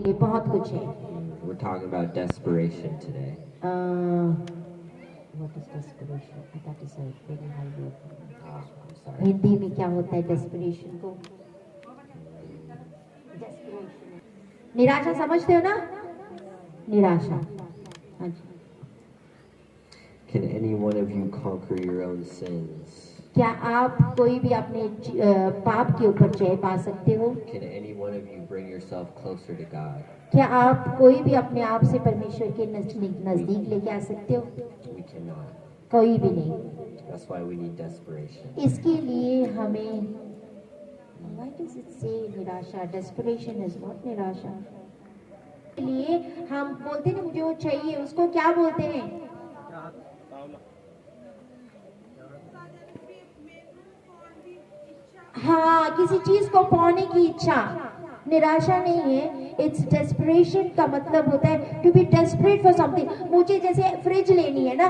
ये बहुत कुछ है. We're talking about desperation today. What is desperation? That is a very high word. I'm sorry. Hindi में क्या होता है desperation को? Desperation. निराशा समझते हो ना? निराशा. हाँ जी. Can any one of you conquer your own sins? क्या आप कोई भी अपने पाप के ऊपर जय पा सकते हो? Can any one of you bring yourself closer to God? क्या आप कोई भी अपने आप से परमेश्वर के नजदीक लेके आ सकते हो? We cannot. कोई भी नहीं. That's why we need desperation. इसके लिए हमें why does it say निराशा? Desperation is not निराशा. इसके लिए हम बोलते हैं मुझे वो चाहिए, उसको क्या बोलते हैं? हाँ, किसी चीज को पाने की इच्छा. निराशा नहीं है. इट्स डेस्परेशन का मतलब होता है to be desperate for something. मुझे जैसे फ्रिज लेनी है ना,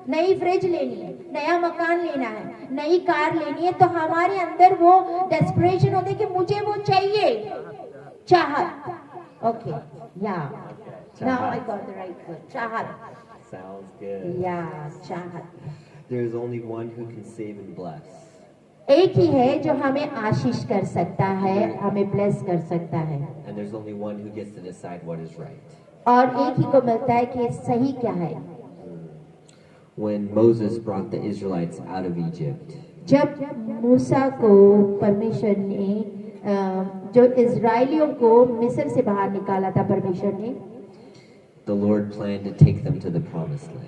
नई फ्रिज लेनी है, नया मकान लेना है, नई कार लेनी है, तो हमारे अंदर वो डेस्परेशन होता है कि मुझे वो चाहिए. चाहत. ओके. या now I got the right word. चाहत. Sounds good. या चाहत. There is only one who can save and bless. एक ही है जो हमें आशीष कर सकता है, हमें ब्लेस कर सकता है. And there's only one who gets to decide what is right. और एक ही को मिलता है कि सही क्या है. When Moses brought the Israelites out of Egypt, जब मूसा को परमेश्वर ने जो इजराइलियों को मिस्र से बाहर निकाला था, परमेश्वर ने, the Lord planned to take them to the promised land.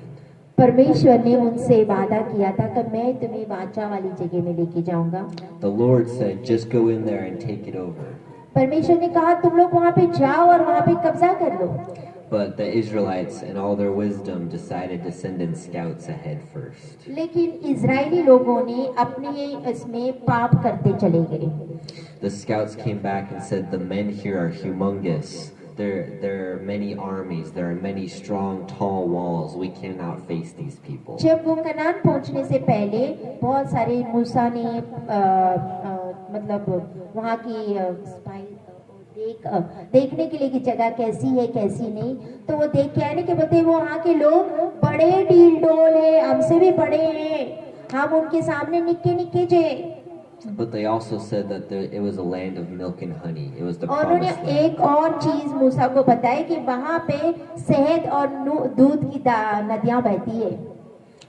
परमेश्वर ने उनसे वादा किया था कि मैं तुम्हें वाचा वाली जगह में लेके जाऊंगा. The Lord said, just go in there and take it over. परमेश्वर ने कहा तुम लोग वहां पे जाओ और वहां पे कब्जा कर लो. But the Israelites, in all their wisdom, decided to send in scouts ahead first. लेकिन इजरायली लोगों ने अपने इसमें पाप करते चले गए. The scouts came back and said, the men here are humongous. There are many armies. There are many strong, tall walls. We cannot face these people. जब वो कनान पहुंचने से पहले बहुत सारे मूसा ने मतलब वहाँ की देखने के लिए कि जगह कैसी है कैसी नहीं, तो वो देख के आए ना कि बोलते वो वहाँ के लोग बड़े डील डोल है, हमसे भी बड़े हैं, हम उनके सामने निक्के निक्के जे. But they also said that it was a land of milk and honey. It was the और उन्होंने promised land. एक और चीज मूसा को बताया कि वहाँ पे शहद और दूध की नदियाँ बहती है.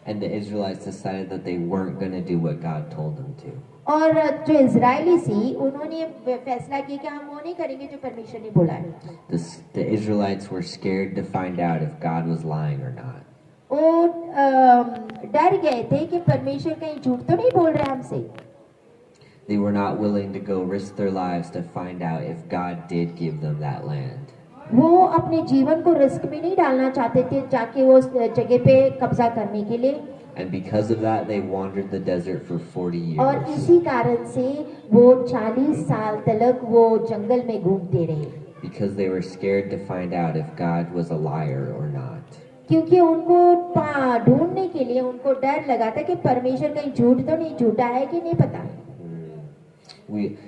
And the Israelites decided that they weren't going to do what God told them to. और जो इजरायली थी उन्होंने फैसला किया कि हम वो नहीं करेंगे जो परमेश्वर ने बोला है. The Israelites were scared to find out if God was lying or not. वो डर गए थे कि परमेश्वर कहीं झूठ तो नहीं बोल रहा हमसे. They were not willing to go risk their lives to find out if God did give them that land. वो अपने जीवन को रिस्क में नहीं डालना चाहते थे जाके वो जगह पे कब्जा करने के लिए. And because of that, they wandered the desert for 40 और years. इसी कारण से वो 40 साल तक वो जंगल में घूमते रहे. Because they were scared to find out if God was a liar or not. क्योंकि उनको ढूंढने के लिए उनको डर लगा था कि परमेश्वर कहीं झूठ तो नहीं झूठा है कि नहीं पता.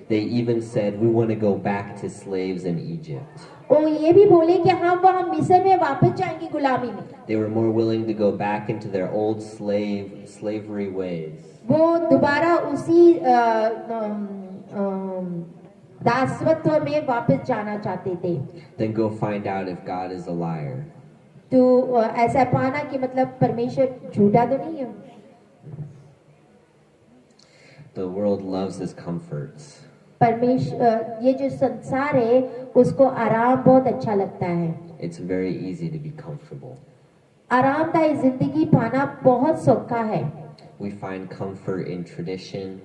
They even said, we want to go back to slaves in Egypt. वो ये भी बोले कि हम वहाँ मिस्र में वापस जाएंगे गुलामी में. They were more willing to go back into their old slavery ways. वो दोबारा उसी दासत्व में वापस जाना चाहते थे. Then go find out if God is a liar. तो ऐसा पाना कि मतलब परमेश्वर झूठा तो नहीं है. The world loves his comforts. परमेश्वर ये जो संसार है उसको आराम बहुत अच्छा लगता है. It's very easy to be comfortable. आरामदायी जिंदगी पाना बहुत सौखा है. We find comfort in tradition.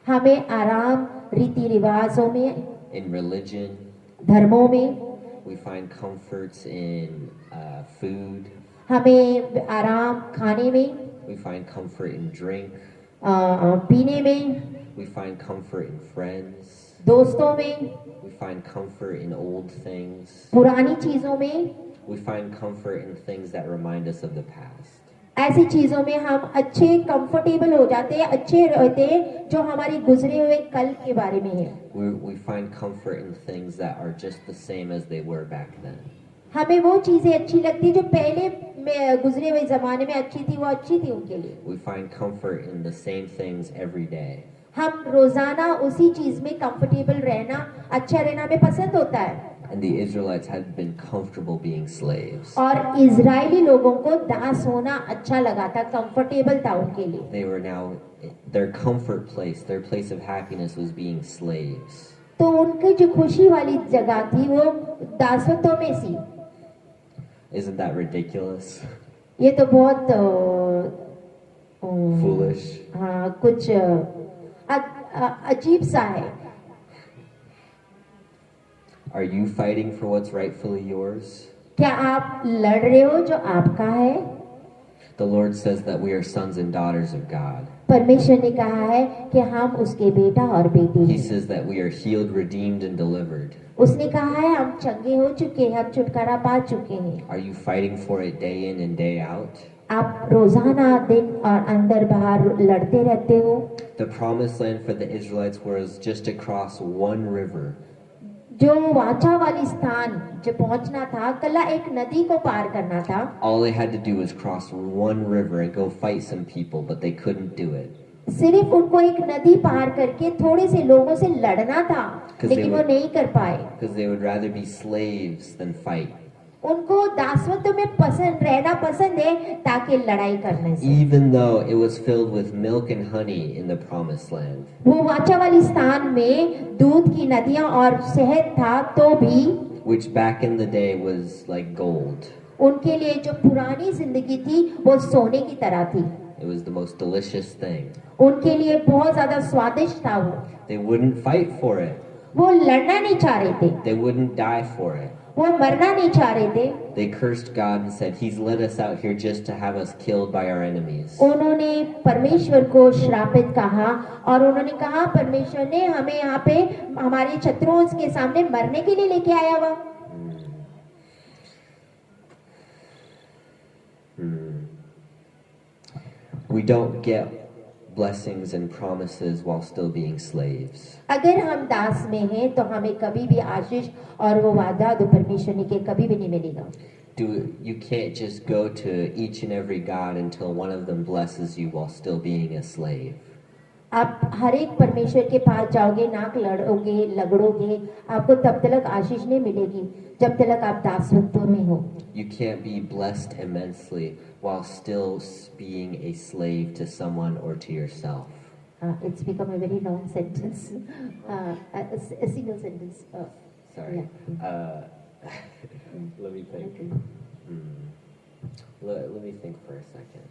हमें आराम रीति रिवाजों में, in religion. धर्मों में. We find comforts in food. हमें आराम खाने में. We find comfort in drink. पीने में. We find comfort in friends. दोस्तों में. We find comfort in old things. पुरानी चीजों में. We find comfort in things that remind us of the past. ऐसी चीजों में हम अच्छे कंफर्टेबल हो जाते हैं, अच्छे रहते हैं जो हमारी गुजरे हुए कल के बारे में है। We find comfort in things that are just the same as they were back then. हमें वो चीजें अच्छी लगती है जो पहले में गुजरे हुए जमाने में अच्छी थी, वो अच्छी थी उनके लिए। We find comfort in the same things every day. हम रोजाना उसी चीज में कंफर्टेबल रहना, अच्छा रहना हमें पसंद होता है। And the Israelites had been comfortable being slaves. और इजरायली लोगों को दास होना अच्छा लगा था, कंफर्टेबल था उनके लिए। They were now, their comfort place, their place of happiness was being slaves. तो उनकी जो खुशी वाली जगह थी वो दासत्व में सी। Isn't that ridiculous? ये तो बहुत Foolish. हाँ, कुछ अजीब सा है। Are you fighting for what's rightfully yours? क्या आप लड़ रहे हो जो आपका है? The Lord says that we are sons and daughters of God. परमेश्वर ने कहा है कि हम उसके बेटा और बेटी He हैं। says that we are healed, redeemed, and delivered. उसने कहा है हम चंगे हो चुके हैं, हम छुटकारा पा चुके हैं। Are you fighting for it day in and day out? आप रोजाना दिन और अंदर बाहर लड़ते रहते हो। The promised land for the Israelites was just across one river. जो वाचा वाली स्थान जो पहुंचना था, कला एक नदी को पार करना था। All they had to do was cross one river and go fight some people, but they couldn't do it. सिर्फ उनको एक नदी पार करके थोड़े से लोगों से लड़ना था, 'Cause they लेकिन वो would- नहीं कर पाए। Because they would rather be slaves than fight. उनको दासत्व में पसंद रहना पसंद है ताकि लड़ाई करने से। Even though it was filled with milk and honey in the promised land. वो वाचा वाली स्थान में दूध की नदियां और शहद था, तो भी Which back in the day was like gold. उनके लिए जो पुरानी जिंदगी थी वो सोने की तरह थी। It was the most delicious thing. उनके लिए बहुत ज्यादा स्वादिष्ट था वो। They wouldn't fight for it. वो लड़ना नहीं चाह रहे थे, They wouldn't die for it. वो मरना नहीं चाह रहे थे। They cursed God and said, He's led us out here just to have us killed by our enemies. उन्होंने परमेश्वर को श्रापित कहा और उन्होंने कहा परमेश्वर ने हमें यहाँ पे हमारे शत्रुओं के सामने मरने के लिए लेके आया हुआ। We don't get blessings and promises while still being slaves. अगर हम दास में हैं तो हमें कभी भी आशीष और वो वादा जो परमेश्वर ने किया कभी भी नहीं मिलेगा। You can't just go to each and every God until one of them blesses you while still being a slave. आप हर एक परमेश्वर के पास जाओगे, नाक लड़ोगे, लगड़ोगे, आपको तब तक आशीष नहीं मिलेगी जब तक आप दासत्व में हो। You can't be blessed immensely while still being a slave to someone or to yourself. It's become a very long sentence, a single sentence. Sorry. Yeah. Let me think. Okay. Let me think for a second.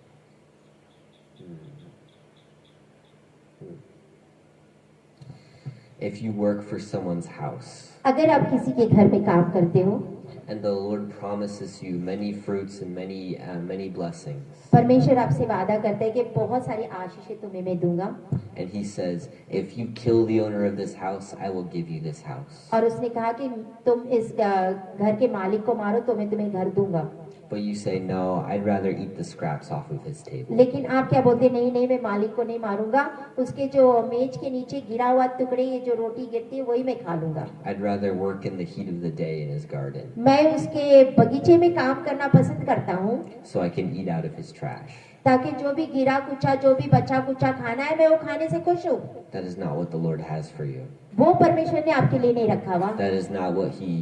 If you work for someone's house अगर आप किसी के घर में काम करते हो, and the Lord promises you many fruits and many blessings, परमेश्वर आपसे वादा करता है कि बहुत सारी आशीषें तुम्हें मैं दूंगा, and He says, if you kill the owner of this house, I will give you this house. और उसने कहा कि तुम इस घर के मालिक को मारो तो मैं तुम्हें घर दूंगा। But you say, no, I'd rather eat the scraps off of his table. लेकिन आप क्या बोलते, नहीं नहीं, मैं मालिक को नहीं मारूंगा, उसके जो मेज के नीचे गिरा हुआ टुकड़े, ये जो रोटी गिरती है वही मैं खा लूंगा। I'd rather work in the heat of the day in his garden, मैं उसके बगीचे में काम करना पसंद करता हूँ so I can eat out of his trash. ताकि जो भी गिरा कुचा, जो भी बचा कुचा खाना है, मैं वो खाने से खुश हूँ। That is not what the Lord has for you. वो परमेश्वर ने आपके लिए नहीं रखा हुआ। That is not what He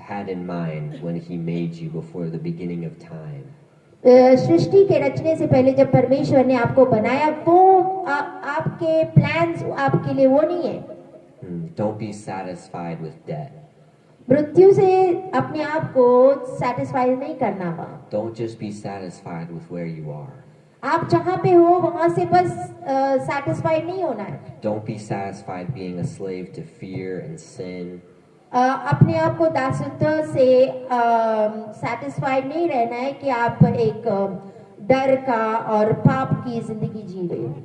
had in mind when He made you before the beginning of time. सृष्टि के रचने से पहले जब परमेश्वर ने आपको बनाया, वो आपके प्लान्स आपके लिए वो नहीं है। Don't be satisfied with debt. मृत्यु से अपने आप को सेटिस्फाई नहीं करना हुआ। Don't just be satisfied with where you are. आप जहाँ पे हो वहां से बस सेटिस्फाइड नहीं होना है। Don't be satisfied being a slave to fear and sin. अपने आप को दासत्व से सेटिस्फाइड नहीं रहना है कि आप एक डर का और पाप की जिंदगी जी रहे हो।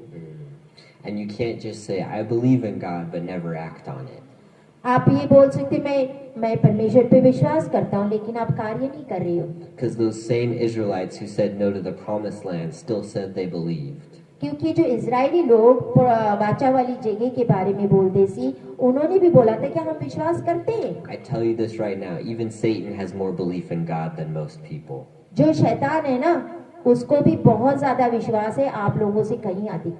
And you can't just say, I believe in God, but never act on it. आप ये बोल सकते, मैं मैं परमेश्वर पे विश्वास करता हूँ लेकिन आप कार्य नहीं कर रहे हो। Because those same Israelites who said no to the promised land still said they believed. क्योंकि जो इजरायली लोग वाचा वाली जगह के बारे में बोलते सी, उन्होंने भी बोला था कि हम विश्वास करते हैं। I tell you this right now, even Satan has more belief in God than most people. जो शैतान है ना, उसको भी बहुत ज्यादा विश्वास है आप लोगों से कहीं अधिक।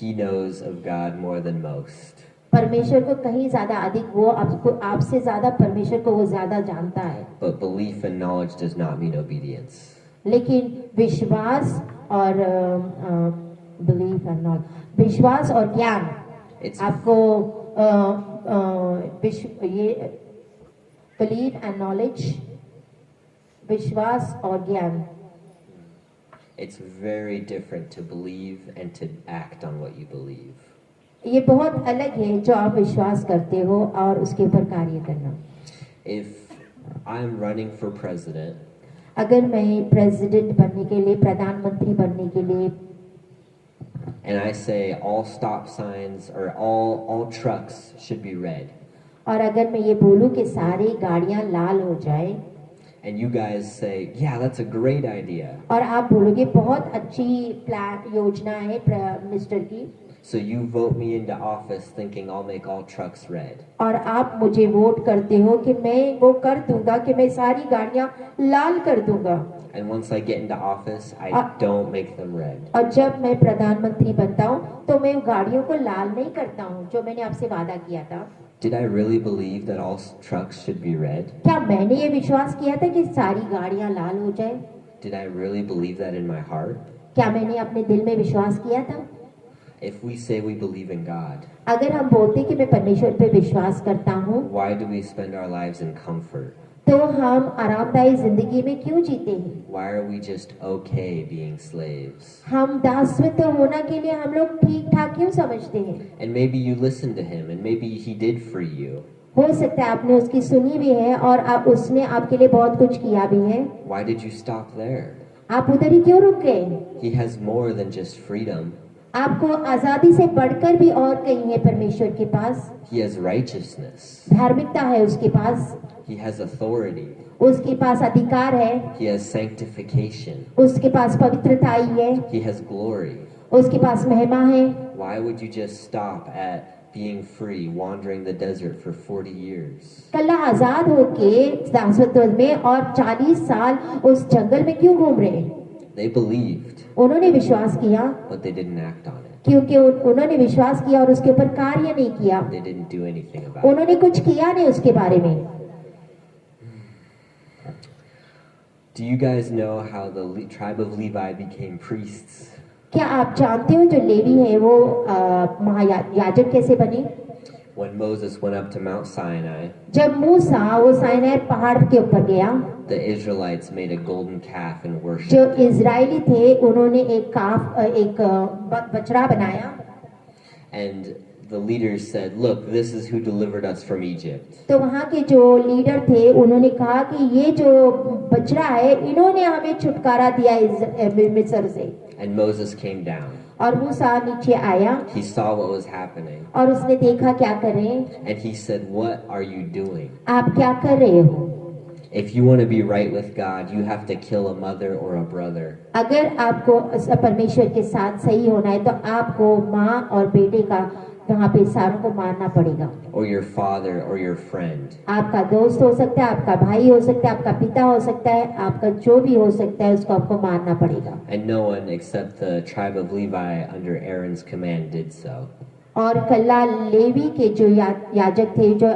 He knows of God more than most. परमेश्वर को कहीं ज्यादा अधिक, वो आपको आपसे ज्यादा परमेश्वर को वो ज्यादा जानता है। But belief and knowledge does not mean obedience. लेकिन विश्वास और बिलीफ एंड नॉलेज, विश्वास और ज्ञान It's आपको ये बिलीफ एंड नॉलेज, विश्वास और ज्ञान, it's very different to believe and to act on what you believe. ये बहुत अलग है जो आप विश्वास करते हो और उसके ऊपर कार्य करना। If I'm running for president अगर मैं प्रेसिडेंट बनने के लिए, प्रधानमंत्री बनने के लिए, and I say all stop signs or all trucks should be red, और अगर मैं ये बोलूं कि सारी गाड़ियां लाल हो जाए, and you guys say, yeah, that's a great idea. और आप बोलोगे बहुत अच्छी प्लान योजना है मिनिस्टर की, So you vote me into office thinking I'll make all trucks red. और आप मुझे वोट करते हो कि मैं वो कर दूंगा कि मैं सारी गाड़ियां लाल कर दूंगा, And once I get into office, I don't make them red. और जब मैं प्रधानमंत्री बनता हूँ तो मैं गाड़ियों को लाल नहीं करता हूँ जो मैंने आपसे वादा किया था। Did I really believe that all trucks should be red? क्या मैंने ये विश्वास किया था कि सारी गाड़ियां लाल हो जाए? Did I really believe that in my heart? क्या मैंने अपने दिल में विश्वास किया था? If we say we believe in God, अगर हम बोलते कि मैं परमेश्वर पे विश्वास करता हूँ, why do we spend our lives in comfort? तो हम आरामदायी जिंदगी में क्यों जीते हैं? Why are we just okay being slaves? हम दासत्व होना के लिए हम लोग ठीक ठाक क्यों समझते हैं? And maybe you listened to him, and maybe he did free you. हो सकता है आपने उसकी सुनी भी है और उसने आपके लिए बहुत कुछ किया भी है। Why did you stop there? आप उधर ही क्यों रुक गए? He has more than just freedom. आपको आजादी से बढ़कर भी और कहीं है परमेश्वर के पास। He has righteousness. धार्मिकता है उसके पास, He has authority. उसके पास अधिकार है, He has sanctification. उसके पास पवित्रता ही है, He has glory. उसके पास महिमा है। Why would you just stop at being free, wandering the desert for 40 years? कल्ला आजाद होके दासत्व में और 40 साल उस जंगल में क्यों घूम रहे? They believed, उन्होंने विश्वास किया, but they didn't act on it. क्योंकि उन्होंने विश्वास किया और उसके ऊपर कार्य नहीं किया। They didn't do anything about it. उन्होंने कुछ किया नहीं उसके बारे में। Do you guys know how the tribe of Levi became priests? क्या आप जानते हो जो लेवी है वो महायाजक कैसे बने? When Moses went up to Mount Sinai, जब मूसा वो साइनाई पहाड़ के ऊपर गया, the Israelites made a golden calf and जो worshipped. इजरायली थे उन्होंने एक बछड़ा बनाया, And the leaders said, look, this is who delivered us from Egypt. तो वहाँ के जो लीडर थे उन्होंने कहा कि ये जो बछड़ा है इन्होंने हमें छुटकारा दिया मिस्र से। And Moses came down. और मूसा नीचे आया He saw what was happening. और उसने देखा क्या कर रहे हैं। And he said, what are you doing? आप क्या कर रहे हो? If you want to be right with God, you have to kill a mother or a brother. अगर आपको परमेश्वर के साथ सही होना है तो आपको माँ और बेटे का वहाँ पे सारों को मारना पड़ेगा। Or your father or your friend. आपका दोस्त हो सकता है, आपका भाई हो सकता है, आपका पिता हो सकता है, आपका जो भी हो सकता है उसको आपको मारना पड़ेगा। And no one except the tribe of Levi under Aaron's command did so. और कल्ला लेवी के जो याजक थे, जो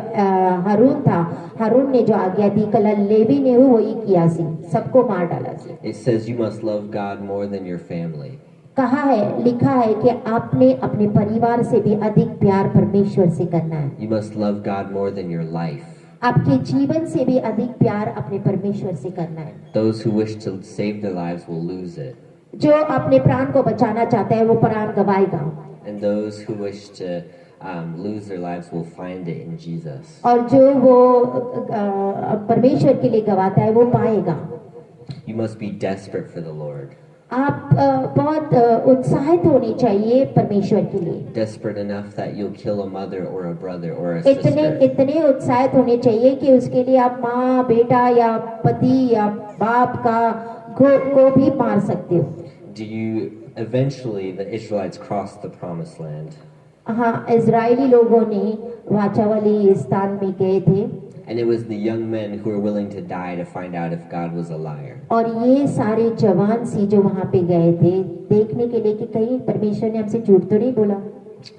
हारून था, हारून ने जो आज्ञा दी, कल्ला लेवी ने वही किया सी, सबको मार डाला सी। It says you must love God more than your family. कहा है, लिखा है कि आपने अपने परिवार से भी अधिक प्यार परमेश्वर से करना है। You must love God more than your life. आपके जीवन से भी अधिक प्यार अपने परमेश्वर से करना है। Those who wish to save their lives will lose it. जो अपने प्राण को बचाना चाहता है वो प्राण गवाएगा, And those who wish to lose their lives will find it in Jesus. और जो वो परमेश्वर के लिए गवाता है वो पाएगा। You must be desperate for the Lord. आप बहुत उत्साहित होने चाहिए परमेश्वर के लिए, desperate enough that you'll kill a mother or a brother or a इतने sister. इतने उत्साहित होने चाहिए कि उसके लिए आप माँ बेटा या पति या बाप को भी मार सकते हो। Do you eventually the Israelites crossed the promised land, हाँ, इजरायली लोगों ने वाचा वाली स्थान में गए थे and it was the young men who were willing to die to find out if God was a liar. और ये सारे जवान सी जो वहां पे गए थे देखने के लिए कि कहीं परमेश्वर ने हमसे झूठ तो नहीं बोला।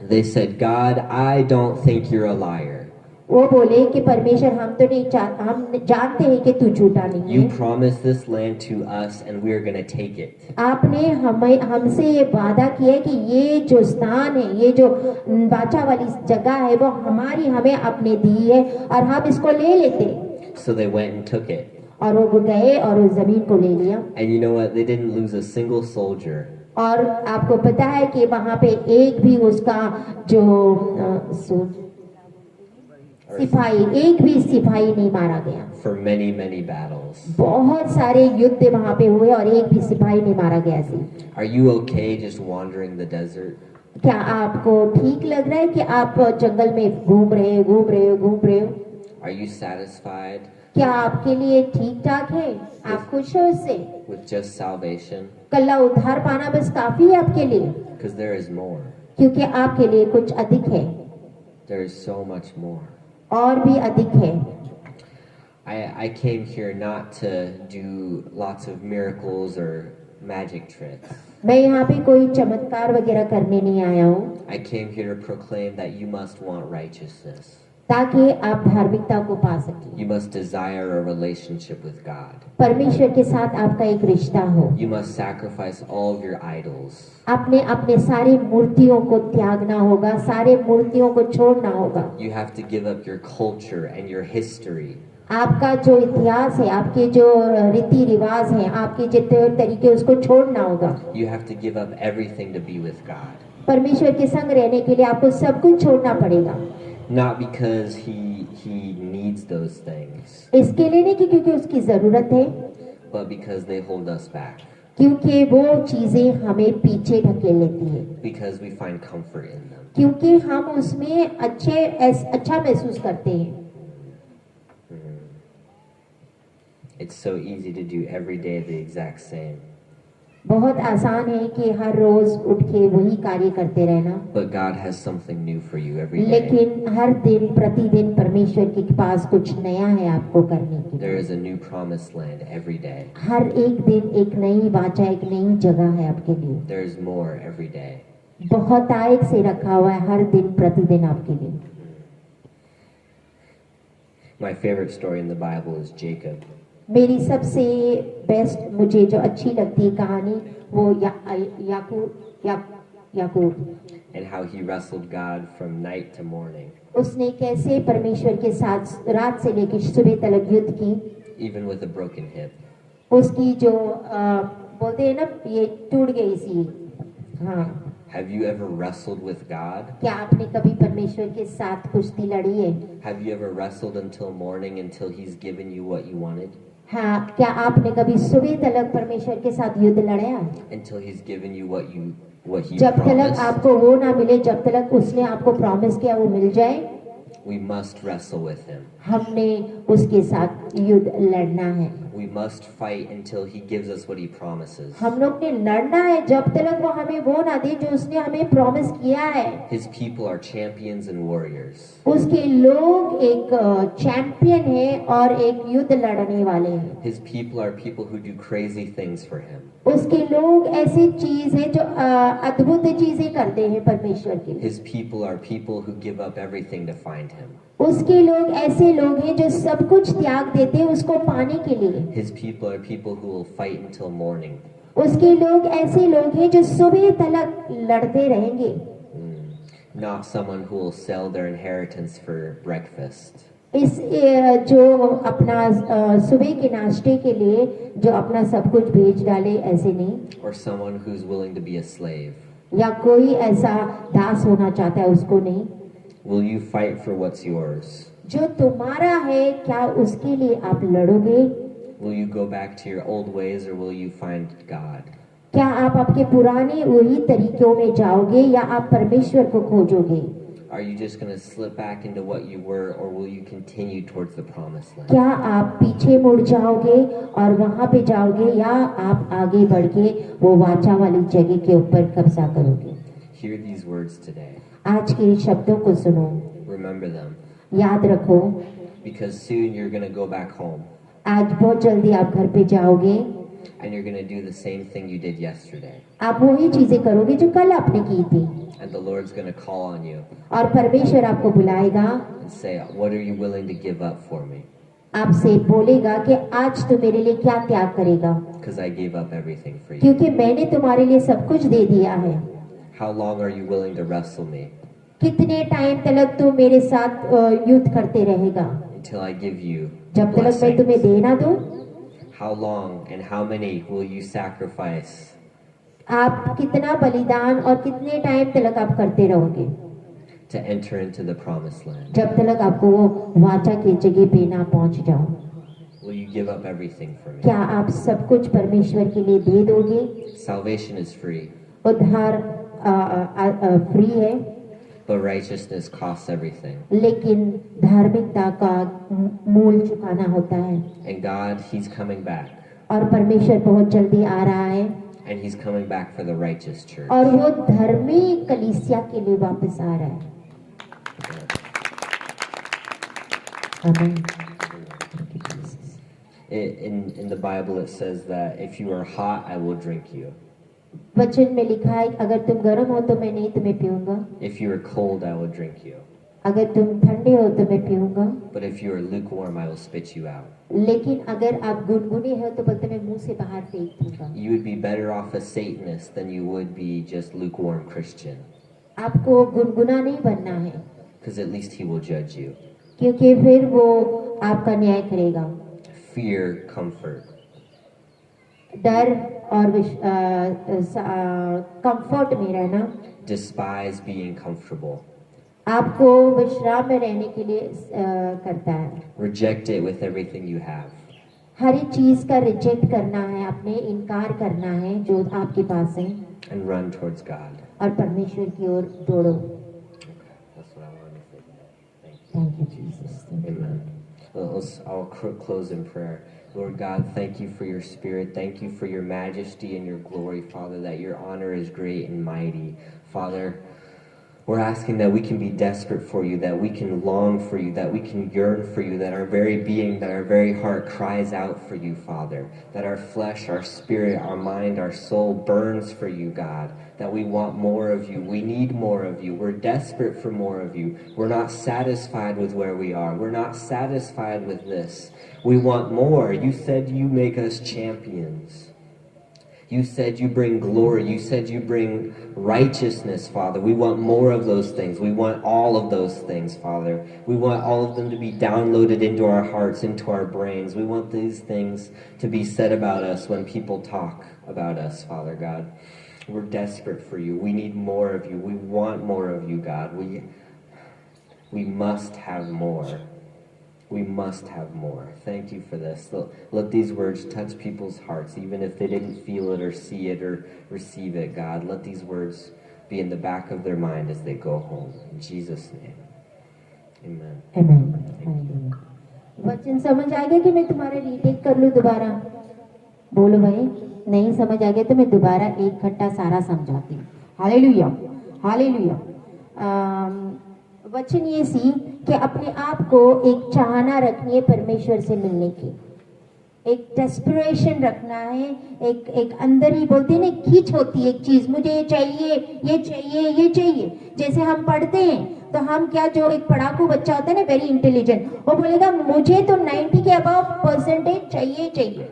They said, God, I don't think you're a liar. वो बोले कि परमेश्वर हम जानते हैं कि तू झूठा नहीं You है, promised this land to us and we're going to take it. आपने हमसे ये वादा किया है कि ये जो स्थान है, ये जो वाचा वाली जगह है वो हमें आपने दी है और हम इसको ले लेते। So they went and took it. और वो गए और उस जमीन को ले लिया। And you know what? They didn't lose a single soldier. और आपको पता है कि वहां पे एक भी उसका जो सिपाही, एक भी सिपाही नहीं मारा गया। For many, many battles. बहुत सारे युद्ध वहां पे हुए और एक भी सिपाही नहीं मारा गया सी। Are you okay just wandering the desert? क्या आपको ठीक लग रहा है कि आप जंगल में घूम रहे हो? Are you satisfied क्या आपके लिए ठीक ठाक है? आप खुश हो इससे? with just salvation? कल्ला उद्धार पाना बस काफी है आपके लिए? Because there is more. क्योंकि आपके लिए कुछ अधिक है, There is so much more. और भी अधिक है। I came here not to do lots of miracles or magic tricks. मैं यहाँ पे कोई चमत्कार वगैरह करने नहीं आया हूँ, I came here to proclaim that you must want righteousness. ताकि आप धार्मिकता को पा सकें, You must desire a relationship with God. परमेश्वर के साथ आपका एक रिश्ता हो। You must sacrifice all of your idols. आपने अपने सारे मूर्तियों को त्यागना होगा, सारे मूर्तियों को छोड़ना होगा। You have to give up your culture and your history. आपका जो इतिहास है, आपके जो रीति रिवाज हैं, आपके जितने तरीके, उसको छोड़ना होगा। You have to give up everything to be with God. परमेश्वर के संग रहने के लिए आपको सब कुछ छोड़ना पड़ेगा। Not because he needs those things, इसके लिए नहीं कि क्योंकि उसकी जरूरत है, but because they hold us back. क्योंकि वो चीजें हमें पीछे ढकेल लेती है, Because we find comfort in them. क्योंकि हम उसमें अच्छा महसूस करते हैं। It's so easy to do every day the exact same. बहुत आसान है कि हर रोज उठ के वही कार्य करते रहना, But God has something new for you every day. लेकिन हर दिन प्रतिदिन परमेश्वर के पास कुछ नया है आपको करने के There लिए। is a new promised land every day. हर एक दिन एक नई वाचा, एक नई जगह है आपके लिए। There is more every day. बहुत आयक से रखा हुआ है हर दिन प्रतिदिन आपके लिए। My favorite story in the Bible is Jacob. मेरी सबसे बेस्ट, मुझे जो अच्छी लगती है कहानी, वो याकूब, And how he wrestled God from night to morning, उसने कैसे परमेश्वर के साथ रात से लेकर सुबह तक युद्ध की। even with a broken hip. उसकी जो बोलते हैं ना, ये टूट गई सी। हाँ, Have you ever wrestled with God? क्या आपने कभी परमेश्वर के साथ कुश्ती लड़ी है? Have you ever wrestled until morning until he's given you what you wanted? हाँ, क्या आपने कभी सुबह तक परमेश्वर के साथ युद्ध लड़ा? Until he's given you what he जब तक promised? आपको वो ना मिले, जब तक उसने आपको प्रॉमिस किया वो मिल जाए, We must wrestle with him. हमने उसके साथ युद्ध लड़ना है। We must fight until he gives us what he promises. हम लोग ने लड़ना है जब तक वो हमें वो ना दे जो उसने हमें प्रॉमिस किया है। His people are champions and warriors. उसके लोग एक चैंपियन है और एक युद्ध लड़ने वाले हैं। His people are people who do crazy things for him. उसके लोग ऐसी चीज है जो अद्भुत चीजें करते हैं परमेश्वर के लिए। His people are people who give up everything to find him. उसके लोग ऐसे लोग हैं जो सब कुछ त्याग देते हैं उसको पाने के लिए। His people are people who will fight until morning. उसके लोग ऐसे लोग हैं जो सुबह तक लड़ते रहेंगे। Not someone who will sell their inheritance for breakfast. इस जो अपना सुबह के नाश्ते के लिए जो अपना सब कुछ बेच डाले, ऐसे नहीं। Or someone who's willing to be a slave. या कोई ऐसा दास होना चाहता है, उसको नहीं। Will you fight for what's yours? जो तुम्हारा है क्या उसके लिए आप लड़ोगे? Will you go back to your old ways or will you find God? क्या आप आपके पुराने वही तरीकों में जाओगे या आप परमेश्वर को खोजोगे? Are you just going to slip back into what you were, or will you continue towards the promised land? क्या आप पीछे मुड़ जाओगे और वहां पे जाओगे या आप आगे बढ़ के वो वाचा वाली जगह के ऊपर कब्जा करोगे? Hear these words today. आज के शब्दों को सुनो, Remember them, याद रखो, because soon you're going to go back home आज बहुत जल्दी आप घर पे जाओगे, and you're going to do the same thing you did yesterday. आप वही चीजें करोगे जो कल आपने की थी, And the Lord's going to call on you और परमेश्वर आपको बुलाएगा, and say, what are you willing to give up for me? आपसे बोलेगा कि आज तू मेरे लिए क्या त्याग करेगा, Because I gave up everything for you. क्योंकि मैंने तुम्हारे लिए सब कुछ दे दिया है। How long are you willing to wrestle me कितने टाइम तक तू मेरे साथ युद्ध करते रहेगा, until I give you जब तक मैं तुम्हें blessings? दे ना दूं? How long and how many will you sacrifice आप कितना बलिदान और कितने टाइम तक आप करते रहोगे to enter into the promised land? जब तक आपको वो वाचा की जगह पे ना पहुंच जाओ? Will you give up everything for me? क्या आप सब कुछ परमेश्वर के लिए दे दोगे? Salvation is free, उद्धार फ्री है, but righteousness costs everything. लेकिन धार्मिकता का मूल चुकाना होता है, And God, He's coming back. और परमेश्वर बहुत जल्दी आ रहा है, And He's coming back for the righteous church. और वो धर्मी कलीसिया के लिए वापस आ रहा है। आमीन। In the Bible, it says that if you are hot, I will drink you. वचन में लिखा है, अगर तुम गर्म हो तो मैं नहीं तुम्हें पीऊंगा, If you are cold, I will drink you. अगर तुम ठंडे हो तो मैं पीऊंगा, But if you are lukewarm, I will spit you out. लेकिन अगर आप गुनगुने हो तो बोलते मैं मुंह से बाहर फेंक दूंगा। You would be better off a Satanist than you would be just lukewarm Christian. आपको गुनगुना नहीं बनना है, Because at least He will judge you. क्योंकि फिर वो आपका न्याय करेगा। Fear, comfort. डर और कंफर्ट में रहना Despise being comfortable. आपको विश्राम में रहने के लिए करता है। Reject it with everything you have. हर एक चीज का रिजेक्ट करना है, अपने इनकार करना है जो आपके पास है, And run towards God. और परमेश्वर की ओर दौड़ो। That's what I wanted to say today. Thank you. Thank you Jesus, thank you Amen. Well, I'll close in prayer. Lord God, thank you for your spirit. Thank you for your majesty and your glory, Father, that your honor is great and mighty. Father, we're asking that we can be desperate for you, that we can long for you, that we can yearn for you, that our very being, that our very heart cries out for you, Father, that our flesh, our spirit, our mind, our soul burns for you, God, that we want more of you. We need more of you. We're desperate for more of you. We're not satisfied with where we are. We're not satisfied with this. We want more. You said you make us champions. You said you bring glory. You said you bring righteousness, Father. We want more of those things. We want all of those things, Father. We want all of them to be downloaded into our hearts, into our brains. We want these things to be said about us when people talk about us, Father God. We're desperate for you. We need more of you. We want more of you, God. We must have more. We must have more. Thank you for this. Let these words touch people's hearts, even if they didn't feel it or see it or receive it, God. Let these words be in the back of their mind as they go home. In Jesus' name. Amen. आमीन। वचन समझ आ गया कि मैं तुम्हारा retake कर लूं दोबारा? बोलो भाई, नहीं समझ आ गया तो मैं दोबारा एक घंटा सारा समझाती हूँ। Hallelujah, hallelujah. वचन ये सी कि अपने आप को एक चाहना रखनी है परमेश्वर से मिलने की, एक डेस्परेशन रखना है, एक अंदर ही बोलते हैं ना, खींच होती है एक चीज, मुझे ये चाहिए, ये चाहिए, ये चाहिए। जैसे हम पढ़ते हैं तो हम क्या, जो एक पढ़ाकू बच्चा होता है ना, वेरी इंटेलिजेंट, वो बोलेगा मुझे तो 90 के अबव परसेंटेज चाहिए चाहिए,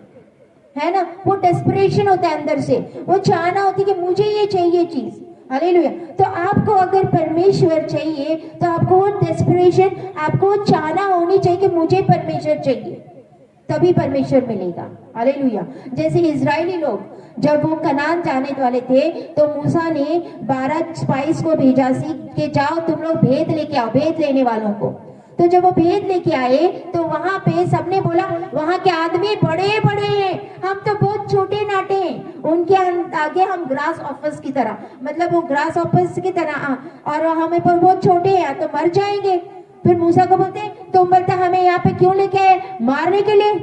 है ना। वो डेस्परेशन होता है अंदर से, वो चाहना होती है कि मुझे ये चाहिए चीज। हालेलुया। तो आपको अगर परमेश्वर चाहिए तो आपको वो डेस्परेशन, आपको चाहना होनी चाहिए कि मुझे परमेश्वर चाहिए, तभी परमेश्वर मिलेगा। हालेलुया। जैसे इजरायली लोग जब वो कनान जाने वाले थे तो मूसा ने 12 स्पाइस को भेजा सी कि जाओ तुम लोग भेद लेके आओ, भेद लेने वालों को। तो जब वो भेद लेके आए तो वहां पे सबने बोला वहां के आदमी बड़े बड़े हैं, हम तो बहुत छोटे नाटे हैं। उनके आगे हम ग्रास ऑफिस की तरह, मतलब वो ग्रास ऑफिस की तरह, और हमें पर बहुत छोटे हैं तो मर जाएंगे। फिर मूसा को बोलते हैं तुम बोलते हमें यहाँ पे क्यों लेके आए, मारने के लिए।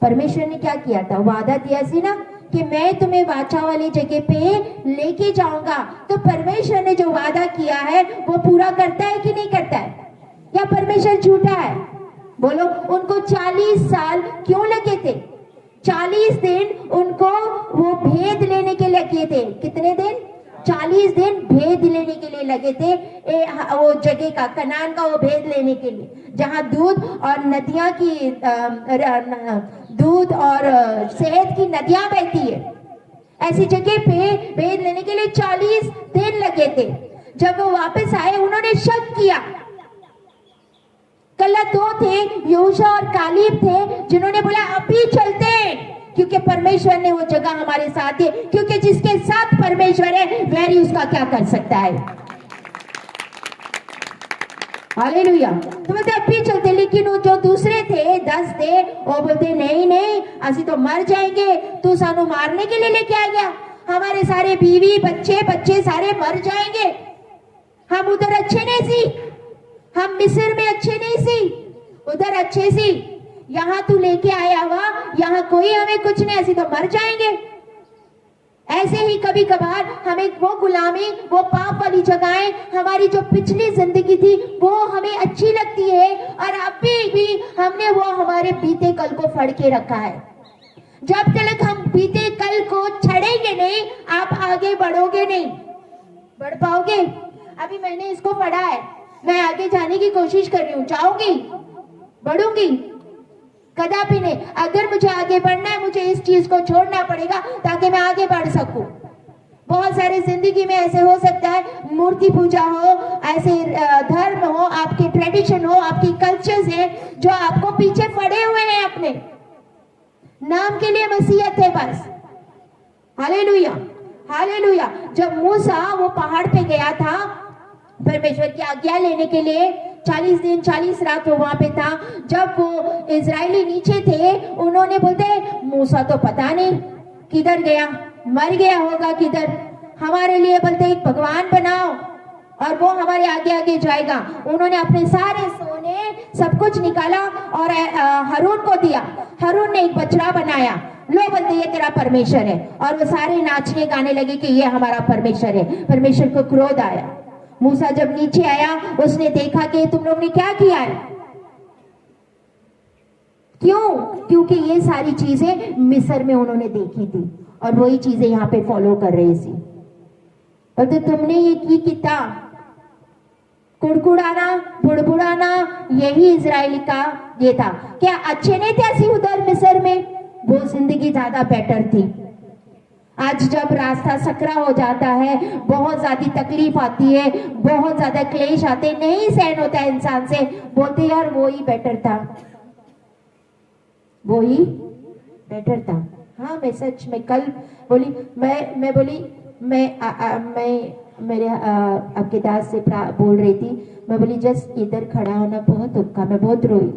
परमेश्वर ने क्या किया था, वादा दिया सी ना कि मैं तुम्हें वाचा वाली जगह पे लेके जाऊंगा। तो परमेश्वर ने जो वादा किया है वो पूरा करता है कि नहीं करता है, या परमेश्वर झूठा है? बोलो, उनको 40 साल क्यों लगे थे? 40 दिन उनको वो भेद लेने के लगे थे। कितने दिन? 40 दिन भेद लेने के लिए लगे थे, वो जगह का, कनान का वो भेद लेने के लिए, जहां दूध और नदियां की दूध और शहद की नदियां बहती है। ऐसी जगह पे भेद लेने के लिए 40 दिन लगे थे। जब वो वापस आए उन्होंने शक किया। कल 2 थे, यहोशू और कालेब थे, जिन्होंने बोला अभी चलते हैं, क्योंकि परमेश्वर ने वो जगह हमारे साथ है, क्योंकि जिसके साथ परमेश्वर है वैरी उसका क्या कर सकता है। हालेलुया। तो बोलते अभी चलते, लेकिन वो जो दूसरे थे 10 थे, वो बोलते नहीं नहीं असी तो मर जाएंगे, तू सानू मारने के लिए लेके आ गया, हमारे सारे बीवी बच्चे सारे मर जाएंगे, हम उधर अच्छे नहीं सी, हम मिस्र में अच्छे नहीं सी, उधर अच्छे सी, यहाँ तू लेके आया हुआ, यहाँ कोई हमें कुछ नहीं, ऐसी तो मर जाएंगे। ऐसे ही कभी कभार हमें वो गुलामी, वो पाप वाली जगहें, हमारी जो पिछली जिंदगी थी वो हमें अच्छी लगती है, और अभी भी हमने वो हमारे बीते कल को फड़ के रखा है। जब तक हम बीते कल को छड़ेंगे नहीं, आप आगे बढ़ोगे नहीं, बढ़ पाओगे। अभी मैंने इसको पढ़ा है, मैं आगे जाने की कोशिश कर रही हूँ, जाऊंगी, बढ़ूंगी, कदापि नहीं। अगर मुझे आगे बढ़ना है, मुझे इस चीज को छोड़ना पड़ेगा ताकि मैं आगे बढ़ सकूं। बहुत सारे जिंदगी में ऐसे हो सकता है, मूर्ति पूजा हो, ऐसे धर्म हो, आपके ट्रेडिशन हो, आपकी कल्चर्स है जो आपको पीछे पड़े हुए हैं, अपने नाम के लिए मसीहत है बस। Hallelujah, hallelujah. जब मूसा वो पहाड़ पे गया था परमेश्वर की आज्ञा लेने के लिए, 40 दिन 40 रात वो वहां पे था। जब वो इजरायली नीचे थे, उन्होंने बोलते मूसा तो पता नहीं किधर गया, मर गया होगा किधर, हमारे लिए बोलते एक भगवान बनाओ और वो हमारे आगे आगे जाएगा। उन्होंने अपने सारे सोने सब कुछ निकाला और हारून को दिया। हारून ने एक बछड़ा बनाया, लो बोलते ये तेरा परमेश्वर है, और वो सारे नाचने गाने लगे कि ये हमारा परमेश्वर है। परमेश्वर को क्रोध आया। मूसा जब नीचे आया, उसने देखा कि तुम लोग ने क्या किया है। क्यों? क्योंकि ये सारी चीजें मिस्र में उन्होंने देखी थी और वही चीजें यहाँ पे फॉलो कर रही थी। और तो तुमने ये की किता, कुड़कुड़ाना, बुड़बुड़ाना, यही इजराइली का ये था। क्या अच्छे नहीं थे ऐसी उधर मिस्र में? वो जिंदगी ज्यादा बेटर थी। आज जब रास्ता सकरा हो जाता है, बहुत ज्यादा तकलीफ आती है, बहुत ज्यादा क्लेश आते, नहीं सहन होता है इंसान से, बोलते यार वो ही बेटर था, वो ही बेटर था। हाँ, मैं सच में कल बोली, मैं बोली, मैं मेरे आपके दास से बोल रही थी, मैं बोली जस्ट इधर खड़ा होना बहुत दुखा, मैं बहुत रोई।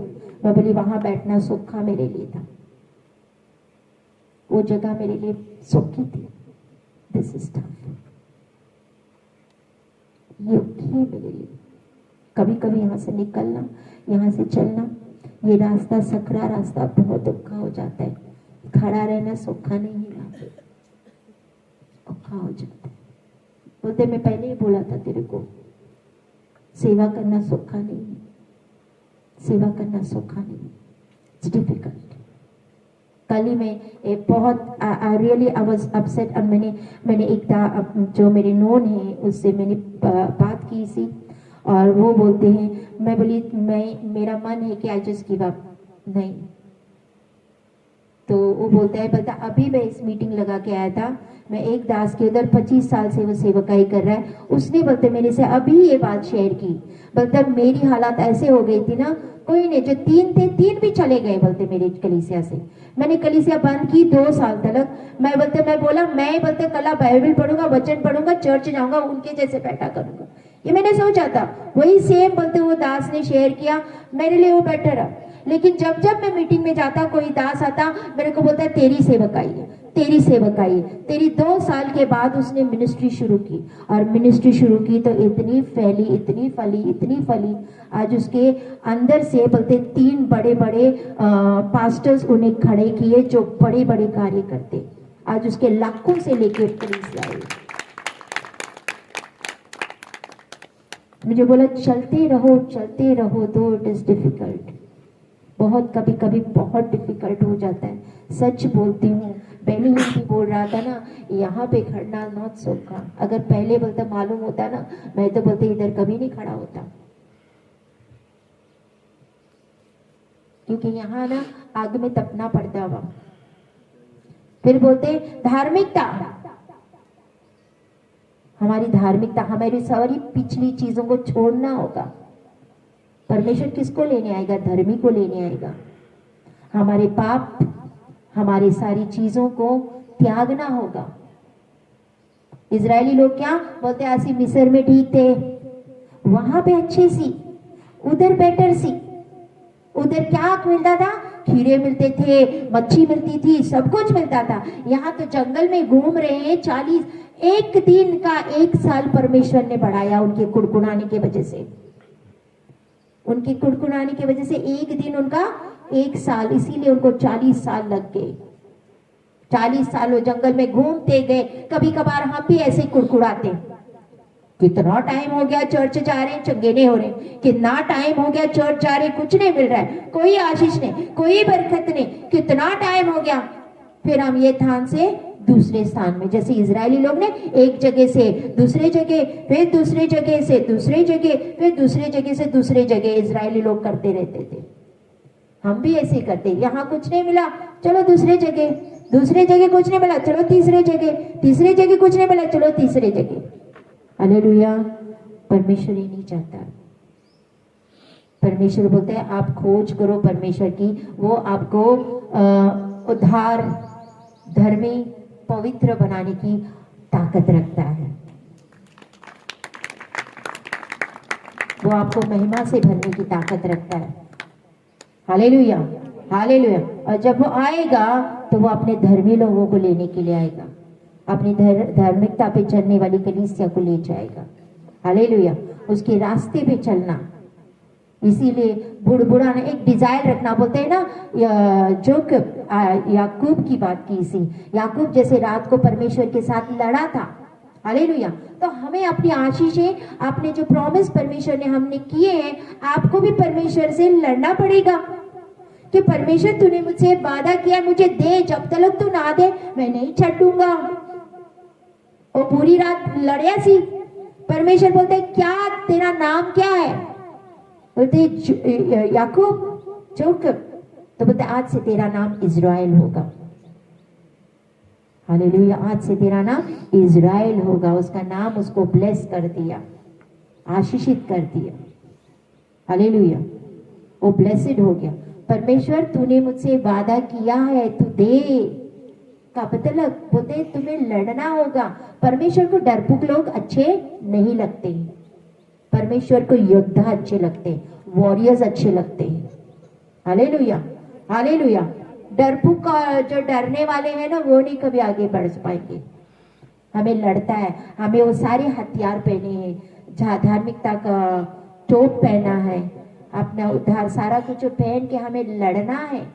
मैं बोली वहां बैठना सुखा मेरे लिए था, वो जगह मेरे लिए सुखी थी। दिस इज टफ, ये मेरे लिए। कभी कभी यहाँ से निकलना, यहाँ से चलना, ये रास्ता सकरा रास्ता बहुत दुखा हो जाता है। खड़ा रहना सुखा नहीं है, औखा हो जाता है। बोलते मैं पहले ही बोला था तेरे को, सेवा करना सुखा नहीं है, सेवा करना सुखा नहीं है, इट्स डिफिकल्ट। कल ही मैं बहुत रियली आई वाज अपसेट, और मैंने एक जो मेरे नोन है उससे मैंने बात की सी, और वो बोलते हैं, मैं बोली मेरा मन है कि आई जस्ट गिव अप, नहीं। तो वो बोलता है अभी मैं इस मीटिंग लगा के आया था, मैं एक दास के उधर 25 साल से वो सेवकाई कर रहा है, उसने बोलते मेरे से अभी ये बात शेयर की। बोलते मेरी हालात ऐसे हो गई थी ना, कोई नहीं, जो 3 थे 3 भी चले गए बोलते मेरे कलीसिया से। मैंने कलीसिया बंद की 2 साल तक। मैं बोला मैं कल बाइबल पढ़ूंगा, वचन पढ़ूंगा, चर्च जाऊंगा, उनके जैसे बैठा करूंगा, ये मैंने सोचा था। वही सेम बोलते वो दास ने शेयर किया, मेरे लिए वो बेटर है। लेकिन जब मैं मीटिंग में जाता, कोई दास आता मेरे को बोलता है तेरी सेवकाई है, तेरी सेवकाई। तेरी 2 साल के बाद उसने मिनिस्ट्री शुरू की, और मिनिस्ट्री शुरू की तो इतनी फैली, इतनी फली, इतनी फली। आज उसके अंदर से बोलते 3 बड़े बड़े पास्टर्स उन्हें खड़े किए जो बड़े बड़े कार्य करते। आज उसके लाखों से लेके पुलिस आई। मुझे बोला चलते रहो तो इट इज डिफिकल्ट, बहुत कभी कभी बहुत डिफिकल्ट हो जाता है। सच बोलती हूँ, बेनी भी बोल रहा था ना, यहाँ पे खड़ना नॉट सौखा। अगर पहले बोलता मालूम होता ना, मैं तो बोलते इधर कभी नहीं खड़ा होता, क्योंकि यहाँ ना आग में तपना पड़ता हुआ। फिर बोलते धार्मिकता, हमारी धार्मिकता, हमारी सारी पिछली चीजों को छोड़ना होगा। परमेश्वर किसको लेने आएगा? धर्मी को लेने आएगा। हमारे पाप, हमारी सारी चीजों को त्यागना होगा। इजरायली लोग क्या बोलते, आसी मिस्र में ठीक थे, वहां पे अच्छे सी, उधर बेटर सी। उधर क्या मिलता था? खीरे मिलते थे, मच्छी मिलती थी, सब कुछ मिलता था। यहाँ तो जंगल में घूम रहे हैं 40, एक दिन का 1 साल परमेश्वर ने बढ़ाया उनके कुड़कुड़ाने की वजह से। उनके कुड़कुड़ाने की वजह से एक दिन उनका 1 साल, इसीलिए उनको 40 साल लग गए। 40 साल वो जंगल में घूमते गए। कभी कभार हम भी ऐसे कुड़कुड़ाते, कितना टाइम हो गया चर्च जा रहे हैं, चंगे नहीं हो रहे, कितना टाइम हो गया चर्च जा रहे, कुछ नहीं मिल रहा है, कोई आशीष नहीं, कोई बरकत नहीं, कितना टाइम हो गया। फिर हम ये स्थान से दूसरे स्थान में, जैसे इजरायली लोग ने एक जगह से दूसरे जगह, फिर दूसरे जगह से दूसरे जगह, फिर दूसरे जगह से दूसरे जगह इजरायली लोग करते रहते थे। हम भी ऐसे करते, यहाँ कुछ नहीं मिला चलो दूसरे जगह, दूसरे जगह कुछ नहीं मिला चलो तीसरे जगह, तीसरे जगह कुछ नहीं मिला चलो तीसरे जगह। हालेलुया। परमेश्वर ही नहीं चाहता। परमेश्वर बोलते हैं आप खोज करो परमेश्वर की, वो आपको उद्धार, धर्मी, पवित्र बनाने की ताकत रखता है। वो आपको महिमा से भरने की ताकत रखता है। Hallelujah, hallelujah. और जब वो आएगा तो वो अपने धर्मी लोगों को लेने के लिए आएगा, अपनी धार्मिकता पे चलने वाली कलीसिया को ले जाएगा। हालेलुया। उसके रास्ते पे चलना, इसीलिए बुड़बुड़ा ने एक डिजायर रखना, बोलते हैं ना, जो याकूब की बात की सी, याकूब जैसे रात को परमेश्वर के साथ लड़ा था। हालेलुया। तो हमें अपनी आशीषें, आपने जो प्रॉमिस परमेश्वर ने हमने किए हैं, आपको भी परमेश्वर से लड़ना पड़ेगा कि परमेश्वर तूने मुझसे वादा किया मुझे दे, जब तक तू ना दे मैं नहीं छूटूंगा। वो पूरी रात लड़िया सी। परमेश्वर बोलते क्या तेरा नाम क्या है? बोलते याकूब, जोकब। तो बोलते आज से तेरा नाम इज़राइल होगा। हालेलुया। आज से तेरा नाम इज़राइल होगा। उसका नाम उसको ब्लेस कर दिया, आशीषित कर दिया। हालेलुया। वो ब्लेसेड हो गया। परमेश्वर तूने मुझसे वादा किया है, तू दे। का मतलब बोलते तुम्हें लड़ना होगा। परमेश्वर को डरपोक लोग अच्छे नहीं लगते, परमेश्वर को योद्धा अच्छे लगते, वॉरियर्स अच्छे लगते हैं। Hallelujah, hallelujah. डरपोक जो डरने वाले हैं ना, वो नहीं कभी आगे बढ़ पाएंगे। हमें लड़ता है, हमें वो सारे हथियार पहने हैं, जहाँ धार्मिकता का टोप पहना है, अपना उद्धार सारा कुछ पहन के हमें लड़ना है।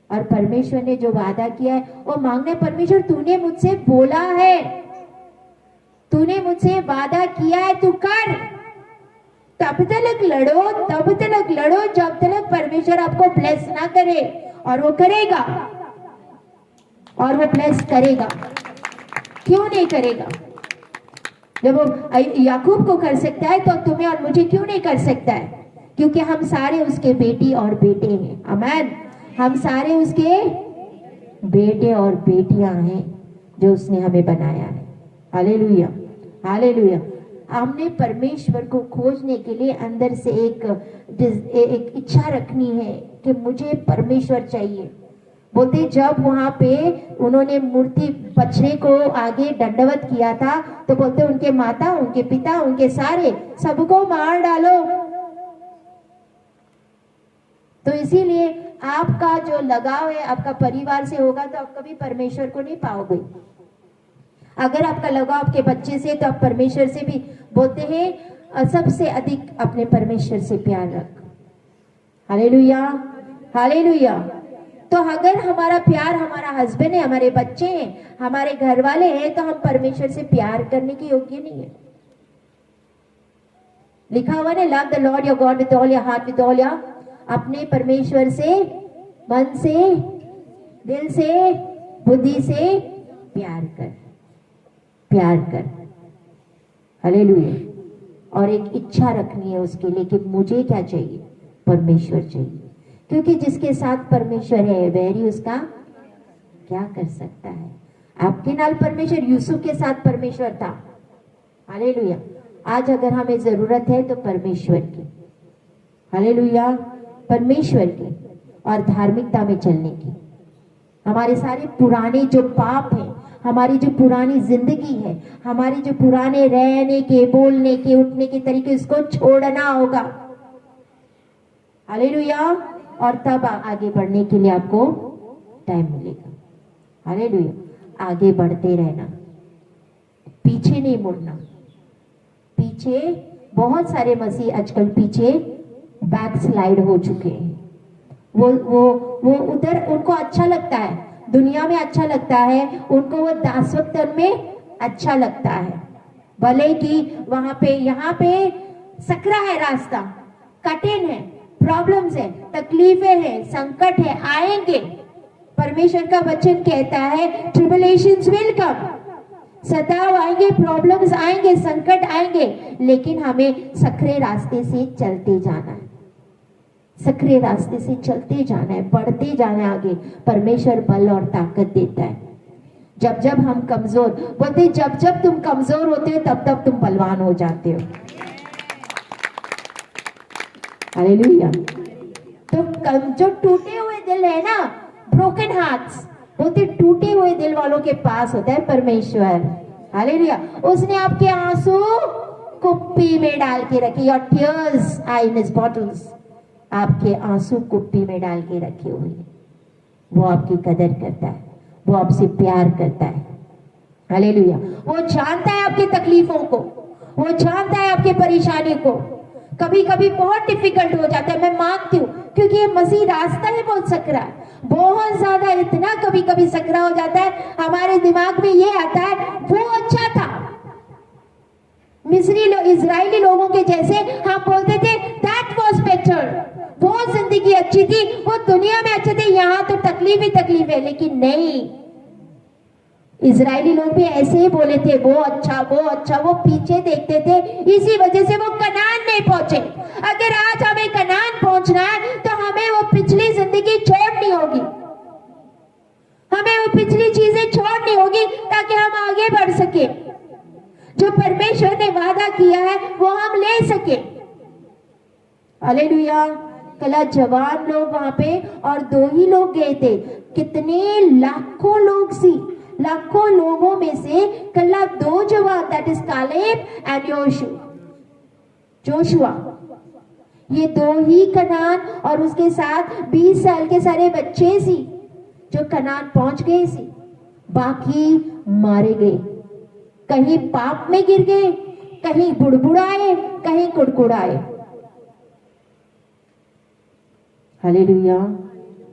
और परमेश्वर ने जो वादा किया है वो मांगने। परमेश्वर तूने मुझसे बोला है, तूने मुझसे वादा किया है, तू कर। तब तक लड़ो, तब तक लड़ो जब तक परमेश्वर आपको ब्लेस ना करे। और वो करेगा, और वो ब्लेस करेगा। क्यों नहीं करेगा? जब वो याकूब को कर सकता है तो तुम्हें और मुझे क्यों नहीं कर सकता है? क्योंकि हम सारे उसके बेटी और बेटे हैं। आमीन। हम सारे उसके बेटे और बेटियां हैं जो उसने हमें बनाया है। Hallelujah, hallelujah. हमने परमेश्वर को खोजने के लिए अंदर से एक इच्छा रखनी है कि मुझे परमेश्वर चाहिए। बोलते जब वहां पे उन्होंने मूर्ति बछड़े को आगे दंडवत किया था तो बोलते उनके माता, उनके पिता, उनके सारे सबको मार डालो। तो इसीलिए आपका जो लगाव है आपका परिवार से होगा तो आप कभी परमेश्वर को नहीं पाओगे। अगर आपका लगाव आपके बच्चे से तो आप परमेश्वर से भी बोलते हैं सबसे अधिक अपने परमेश्वर से प्यार रख। Hallelujah, hallelujah. तो अगर हमारा प्यार हमारा हस्बैंड है, हमारे बच्चे हैं, हमारे घर वाले हैं, तो हम परमेश्वर से प्यार करने के योग्य नहीं है। लिखा हुआ है, love the Lord your God with all your heart with all your, अपने परमेश्वर से मन से, दिल से, बुद्धि से प्यार कर, प्यार कर। हालेलुया। और एक इच्छा रखनी है उसके लिए कि मुझे क्या चाहिए, परमेश्वर चाहिए, क्योंकि जिसके साथ परमेश्वर है वह ही उसका क्या कर सकता है। आपके नाल परमेश्वर, यूसुफ के साथ परमेश्वर था। हालेलुया। आज अगर हमें जरूरत है तो परमेश्वर की, हालेलुया, परमेश्वर की और धार्मिकता में चलने की। हमारे सारे पुराने जो पाप हैं, हमारी जो पुरानी जिंदगी है, हमारी जो पुराने रहने के, बोलने के, उठने के तरीके, उसको छोड़ना होगा। हालेलुया। और तब आगे बढ़ने के लिए आपको टाइम मिलेगा। हालेलुया। आगे बढ़ते रहना, पीछे नहीं मुड़ना। पीछे बहुत सारे मसीह आजकल पीछे बैक स्लाइड हो चुके हैं। वो उधर उनको अच्छा लगता है, दुनिया में अच्छा लगता है उनको, वो दासत्व में अच्छा लगता है। भले कि वहां पे, यहाँ पे सकरा है रास्ता, कठिन है, प्रॉब्लम्स है, तकलीफें हैं, संकट है, आएंगे। परमेश्वर का वचन कहता है ट्रिबुलेशंस विल कम, सताव आएंगे, प्रॉब्लम्स आएंगे, संकट आएंगे, लेकिन हमें सकरे रास्ते से चलते जाना है, सकरे रास्ते से चलते जाना है, बढ़ते जाना है आगे। परमेश्वर बल और ताकत देता है। जब जब हम कमजोर, बोलते जब जब तुम कमजोर होते हो तब तब तुम बलवान हो जाते हो। हालेलुया। तो जो टूटे हुए दिल है ना, ब्रोकन हार्ट्स, बोलते टूटे हुए दिल वालों के पास होता है परमेश्वर। हालेलुया। उसने आपके आंसू कुप्पी में डाल के रखे, और tears are in his bottles, आपके आंसू कुप्पी में डाल के रखे हुए हैं। वो आपकी कदर करता है, वो आपसे प्यार करता है। हालेलुया। वो जानता है आपकी तकलीफों को, वो जानता है आपकी परेशानी को। कभी कभी बहुत डिफिकल्ट हो जाता है, मैं मानती हूँ, क्योंकि ये मसीह रास्ता ही बहुत सकरा है, बहुत ज्यादा, इतना कभी कभी सकरा हो जाता है, हमारे दिमाग में ये आता है वो अच्छा था। मिस्री इजरायली लोगों के जैसे हम बोलते थे दैट वाज बेटर, वो जिंदगी अच्छी थी, वो दुनिया में अच्छे थे, यहाँ तो तकलीफ ही तकलीफ है। लेकिन नहीं, इजरायली लोग भी ऐसे ही बोले थे, वो अच्छा, वो अच्छा, वो पीछे देखते थे, इसी वजह से वो कनान नहीं पहुंचे। अगर आज हमें कनान पहुंचना है तो हमें वो पिछली जिंदगी छोड़नी होगी, हमें वो पिछली चीजें छोड़नी होगी ताकि हम आगे बढ़ सके। जो परमेश्वर ने वादा किया है वो हम ले सके। हालेलुया। कल जवान लोग वहां पे, और 2 ही लोग गए थे, कितने लाखों लोग सी, लाखों लोगों में से कल 2 जवान, that is Caleb and Joshua, ये 2 ही कनान, और उसके साथ 20 साल के सारे बच्चे सी जो कनान पहुंच गए सी, बाकी मारे गए, कहीं पाप में गिर गए, कहीं बुड़बुड़ाए, कहीं कुड़कुड़ाए। Hallelujah,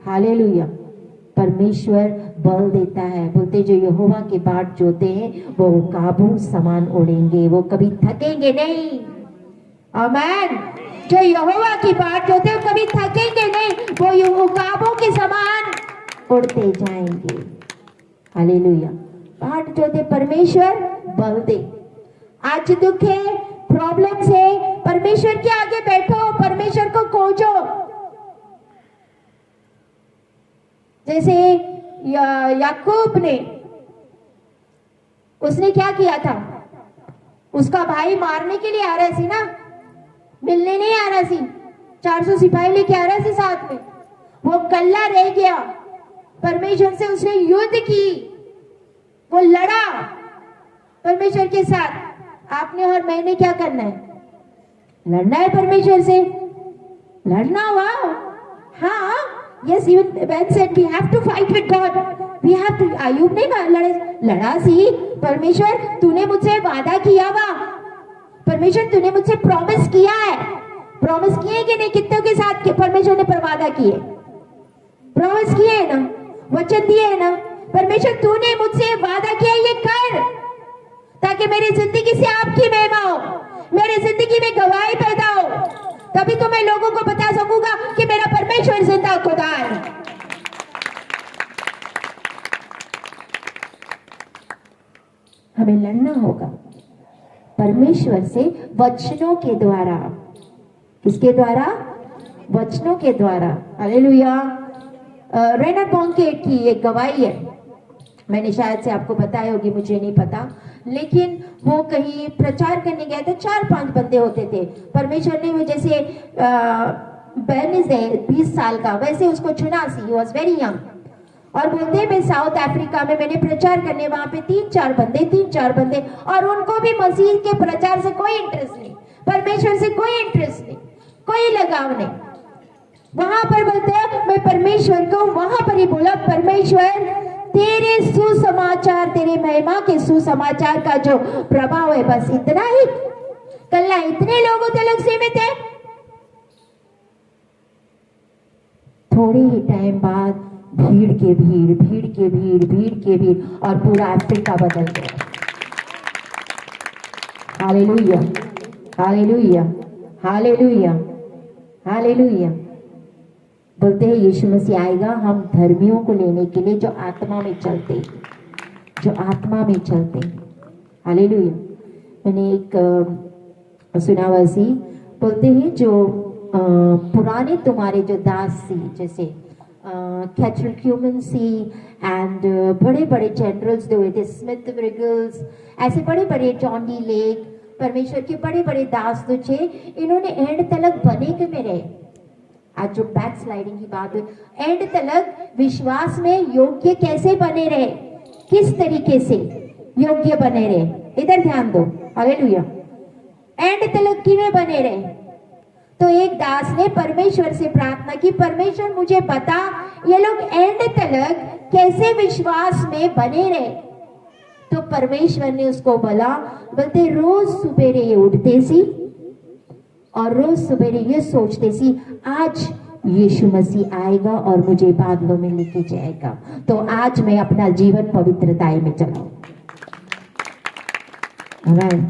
hallelujah. परमेश्वर बल देता है, बोलते जो यहोवा के बाट जोते हैं वो काबू समान उड़ेंगे, वो कभी थकेंगे नहीं। आमीन। जो यहोवा की बाट जोते हैं कभी थकेंगे नहीं, वो काबू के समान उड़ते जाएंगे। हालेलुया। बाट जोते परमेश्वर बल दे। आज दुख है, प्रॉब्लम्स है, परमेश्वर के आगे बैठो, परमेश्वर को खोजो। जैसे याकूब ने, उसने क्या किया था, उसका भाई मारने के लिए आ रहा सी ना, मिलने नहीं आ रहा सी, 400 सिपाही लेके आ रहा सी साथ में, वो कल्ला रह गया। परमेश्वर से उसने युद्ध की, वो लड़ा परमेश्वर के साथ। आपने और मैंने क्या करना है, लड़ना है परमेश्वर से, लड़ना हुआ। हाँ, Yes, even Ben said we have to fight with God. We have to. Ayub ने लड़ा सी, परमेश्वर तूने मुझसे वादा किया हुआ, परमेश्वर तूने मुझसे प्रॉमिस किया है, प्रॉमिस किए कि नहीं, कितनों के साथ परमेश्वर ने वादा किए, प्रॉमिस किए है ना, वचन दिए है ना, परमेश्वर तूने मुझसे वादा किया ये कर, ताकि मेरी जिंदगी से आपकी महिमा हो, मेरी जिंदगी में गवाही पैदा हो, तभी तो मैं लोगों को बता सकूंगा कि मेरा परमेश्वर जिंदा खुदा है। हमें लड़ना होगा परमेश्वर से वचनों के द्वारा। किसके द्वारा? वचनों के द्वारा। हालेलुया। रेनर बॉन्केट की एक गवाही है, मैंने शायद से आपको बताया होगी, मुझे नहीं पता, लेकिन वो कहीं प्रचार करने गए थे, 4-5 बंदे होते थे, परमेश्वर ने वो जैसे बेनिस है 20 साल का, वैसे उसको चुना सी, ही वॉज वेरी यंग, और बोलते मैं साउथ अफ्रीका में मैंने प्रचार करने, वहां पे 3-4 बंदे, और उनको भी मसीह के प्रचार से कोई इंटरेस्ट नहीं, परमेश्वर से कोई इंटरेस्ट नहीं, कोई लगाव नहीं। वहां पर बोलते हैं मैं परमेश्वर को वहां पर ही बोला, परमेश्वर तेरे सुसमाचार, तेरे महिमा के सुसमाचार का जो प्रभाव है, बस इतना ही, कल्ला इतने लोगों तक सीमित है। थोड़े ही टाइम बाद भीड़ के भीड़ और पूरा अफ्रीका बदल गया। Hallelujah, hallelujah, hallelujah, hallelujah. बोलते हैं यीशु मसीह आएगा हम धर्मियों को लेने के लिए, जो आत्मा में चलते, हालेलुया। मैंने एक सुना वैसी, बोलते हैं जो पुराने तुम्हारे जो दास सी, जैसे कैथरीन क्यूमन सी एंड बड़े बड़े जनरल्स जो हुए थे, स्मिथ ब्रिगल्स, ऐसे बड़े बड़े जॉन डी लेक, परमेश्वर के बड़े बड़े दास जो थे, इन्होंने एंड तलक बने के में रहे। आज जो बैक स्लाइडिंग की बात हुई, एंड तलक विश्वास में योग्य कैसे बने रहे, किस तरीके से योग्य बने रहे, इधर ध्यान दो। हालेलुया। एंड तलक किਵੇਂ बने रहे? तो एक दास ने परमेश्वर से प्रार्थना की, परमेश्वर मुझे बता ये लोग एंड तलक कैसे विश्वास में बने रहे। तो परमेश्वर ने उसको बोलते रोज सुबेरे ये उठते सी और रोज सुबेरे ये सोचते सी आज यीशु मसीह आएगा और मुझे बादलों में लेके जाएगा, तो आज मैं अपना जीवन पवित्रताई में चलाऊं। आमीन।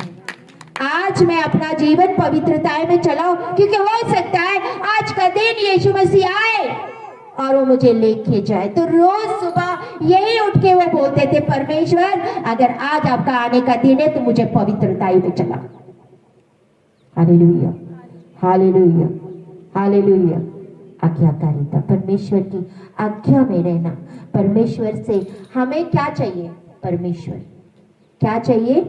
आज मैं अपना जीवन पवित्रताई में चलाऊं, क्योंकि हो सकता है आज का दिन यीशु मसीह आए और वो मुझे लेके जाए। तो रोज सुबह यही उठ के वो बोलते थे, परमेश्वर अगर आज आपका आने का दिन है तो मुझे पवित्रताई में चलाओ। Hallelujah, hallelujah, hallelujah. आज्ञाकारिता, परमेश्वर की आज्ञा में रहना। परमेश्वर से हमें क्या चाहिए? परमेश्वर। क्या चाहिए?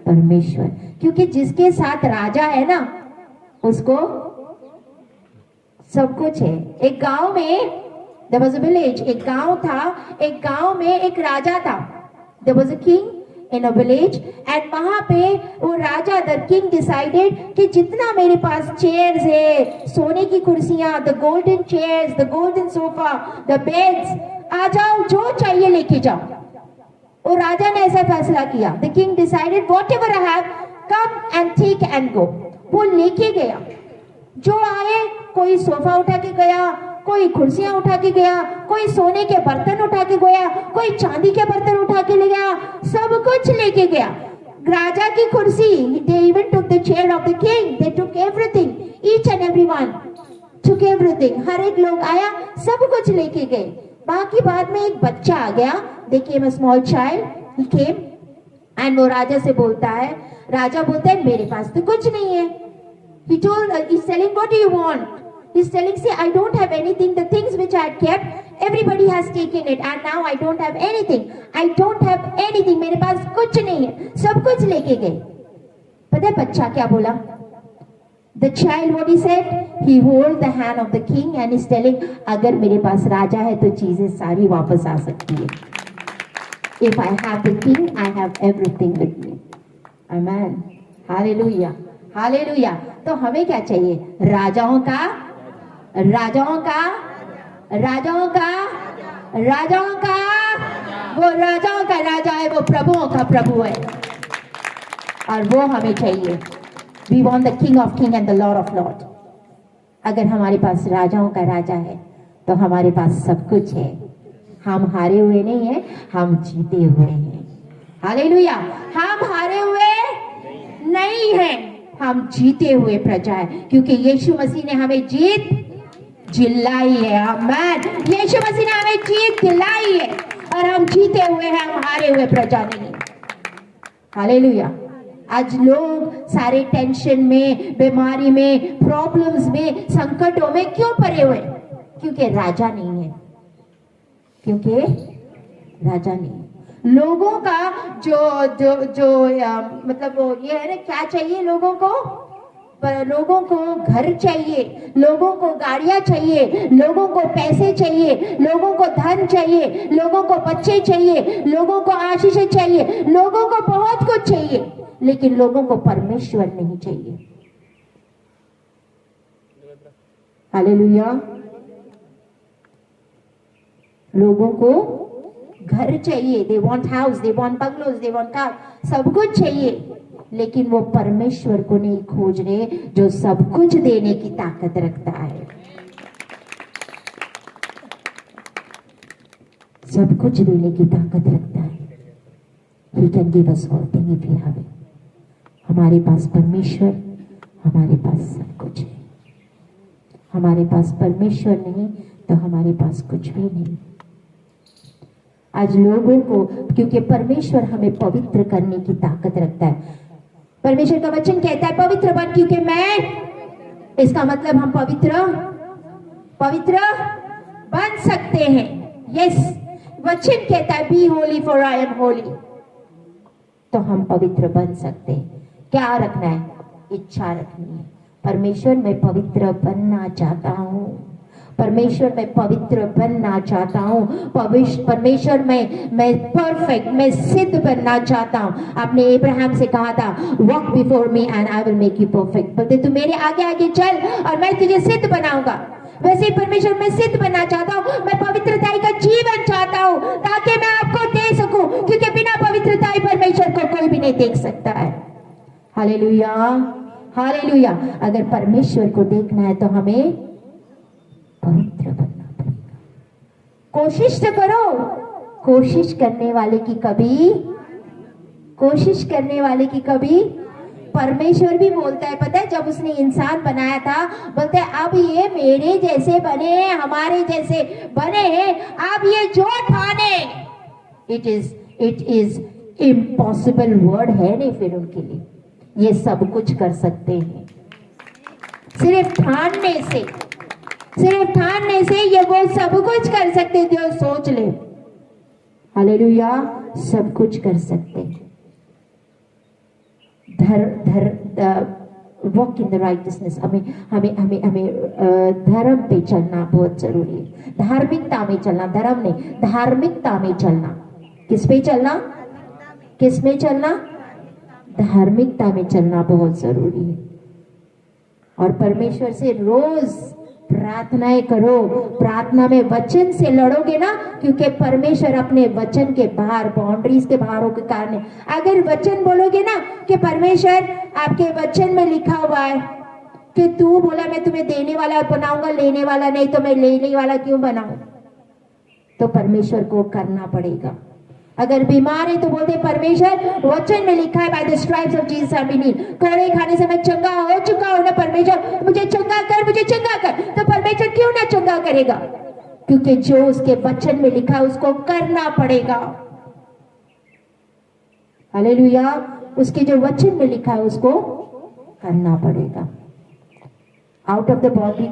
परमेश्वर। क्योंकि जिसके साथ राजा है ना, उसको सब कुछ है। एक गांव में there was a village, एक गांव था, एक गांव में एक राजा था। There was a king in a village and वहां पे वो राजा, the king decided कि जितना मेरे पास चेयर्स है, सोने की कुर्सियां, the golden chairs, the golden sofa, the beds, आ जाओ, जो चाहिए लेके जाओ। और राजा ने ऐसा फैसला किया। The king decided whatever I have, come and take and go। वो लेके गया, जो आए, कोई सोफा उठा के गया, कोई कुर्सियां उठा के गया, कोई सोने के बर्तन उठा के गया, कोई चांदी के बर्तन उठा के ले गया, सब कुछ लेके गया। राजा की कुर्सी, they even took the chair of the king, they took everything, each and everyone took everything। हर एक लोग आया, सब कुछ लेके गए। बाकी बाद में एक बच्चा आ गया, they came a small child, he came and वो राजा से बोलता है, राजा बोलता है मेरे पास तो कुछ नहीं है। He told, he's telling, what do you want? He's telling, see, I don't have anything. The things which I had kept, everybody has taken it, and now I don't have anything. I don't have anything. मेरे पास कुछ नहीं है, सब कुछ लेके गए। पता है बच्चा क्या बोला? The child, what he said? He hold the hand of the king and he's telling, अगर मेरे पास राजा है तो चीजें सारी वापस आ सकती है। If I have the king, I have everything with me. Amen. Hallelujah. Hallelujah. तो हमें क्या चाहिए? राजाओं का राजाओं का राजाओं का वो राजाओं का राजा है, वो प्रभुओं का प्रभु है, और वो हमें चाहिए। We want the king of king and the lord of lord. अगर हमारे पास राजाओं का राजा है तो हमारे पास सब कुछ है। हम हारे हुए नहीं हैं, हम जीते हुए हैं। हालेलुया। हम हारे हुए नहीं हैं, हम जीते हुए प्रजा है, क्योंकि यीशु मसीह ने हमें जीत दिलाई है। आमीन। यीशु मसीह ने हमें जीत दिलाई है और हम जीते हुए हैं, हम हारे हुए प्रजा नहीं। हालेलुया। आज लोग सारे टेंशन में, बीमारी में, प्रॉब्लम्स में, संकटों में क्यों पड़े हुए? क्योंकि राजा नहीं है, क्योंकि राजा नहीं है। लोगों का मतलब वो ये है ना, क्या चाहिए लोगों को? लोगों को घर चाहिए, लोगों को गाड़ियां चाहिए, लोगों को पैसे चाहिए, लोगों को धन चाहिए, लोगों को बच्चे चाहिए, लोगों को आशीषें चाहिए, लोगों को बहुत कुछ चाहिए, लेकिन लोगों को परमेश्वर नहीं चाहिए। हालेलुया। लोगों को घर चाहिए, they want house, they want bungalows, they want car, सब कुछ चाहिए, लेकिन वो परमेश्वर को नहीं खोज रहे जो सब कुछ देने की ताकत रखता है। सब कुछ देने की ताकत रखता है। He can give us all things if we have it. हमारे पास परमेश्वर, हमारे पास सब कुछ है। हमारे पास परमेश्वर नहीं तो हमारे पास कुछ भी नहीं। आज लोगों को, क्योंकि परमेश्वर हमें पवित्र करने की ताकत रखता है। परमेश्वर का वचन कहता है पवित्र बन क्योंकि मैं, इसका मतलब हम पवित्र बन सकते हैं। यस, वचन कहता है be holy for I am holy, तो हम पवित्र बन सकते हैं। क्या रखना है? इच्छा रखनी है। परमेश्वर मैं पवित्र बनना चाहता हूँ, परमेश्वर मैं पवित्र बनना चाहता हूँ, परमेश्वर मैं परफेक्ट, मैं सिद्ध बनना चाहता हूँ। आपने इब्राहिम से कहा था walk before me and I will make you perfect. बोलते तू मेरे आगे आगे चल और मैं तुझे सिद्ध बनाऊंगा। वैसे ही परमेश्वर मैं सिद्ध बनना चाहता हूँ, मैं पवित्रता का जीवन चाहता हूँ ताकि मैं आपको दे सकूं, क्योंकि बिना पवित्रता परमेश्वर को कोई भी नहीं देख सकता है। Hallelujah, hallelujah. अगर परमेश्वर को देखना है तो हमें पवित्र बनना पड़ेगा। कोशिश तो करो, कोशिश करने वाले की कभी परमेश्वर भी बोलता है, पता है जब उसने इंसान बनाया था, बोलते है अब ये मेरे जैसे बने हैं, हमारे जैसे बने हैं, अब ये जो ठाने, इट इज इम्पॉसिबल वर्ड है नहीं फिर उनके लिए, ये सब कुछ कर सकते हैं। सिर्फ ठानने से ये वो सब कुछ कर सकते, जो सोच ले। हालेलुया, सब कुछ कर सकते। वॉक इन द राइटनेस, हमें धर्म पे चलना बहुत जरूरी है। धार्मिकता में चलना, धर्म नहीं, धार्मिकता में चलना। किस पे चलना? किस में चलना? धार्मिकता में चलना बहुत जरूरी है। और परमेश्वर से रोज प्रार्थनाएं करो, प्रार्थना में वचन से लड़ोगे ना, क्योंकि परमेश्वर अपने वचन के बाहर, बाउंड्रीज के बाहर होकर कारण है। अगर वचन बोलोगे ना कि परमेश्वर आपके वचन में लिखा हुआ है कि तू बोला मैं तुम्हें देने वाला बनाऊंगा, लेने वाला नहीं, तो मैं लेने वाला क्यों बनाऊं? तो परमेश्वर को करना पड़ेगा। अगर बीमार है तो बोलते परमेश्वर वचन में लिखा है by the stripes of Jesus I am heeled, कोड़े खाने से मैं चंगा हो चुका हूं ना, परमेश्वर मुझे चंगा कर, मुझे चंगा कर। तो परमेश्वर क्यों ना चंगा करेगा? क्योंकि जो उसके वचन में लिखा है उसको करना पड़ेगा। हालेलुया, उसके जो वचन में लिखा है उसको करना पड़ेगा। आउट ऑफ द बॉडी,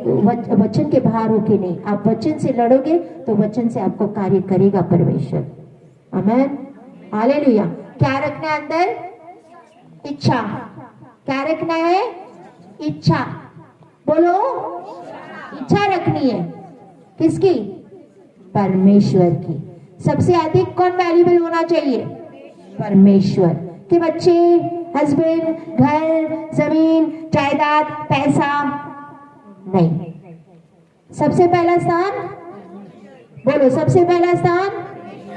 वचन के बाहर होके नहीं। आप वचन से लड़ोगे तो वचन से आपको कार्य करेगा परमेश्वर। आमेन, हालेलुया। क्या रखना है अंदर? इच्छा। क्या रखना है? इच्छा। बोलो, इच्छा रखनी है। किसकी? परमेश्वर की। सबसे अधिक कौन वैल्यूबल होना चाहिए? परमेश्वर के। बच्चे, हस्बैंड, घर, जमीन, जायदाद, पैसा नहीं। सबसे पहला स्थान बोलो सबसे पहला स्थान,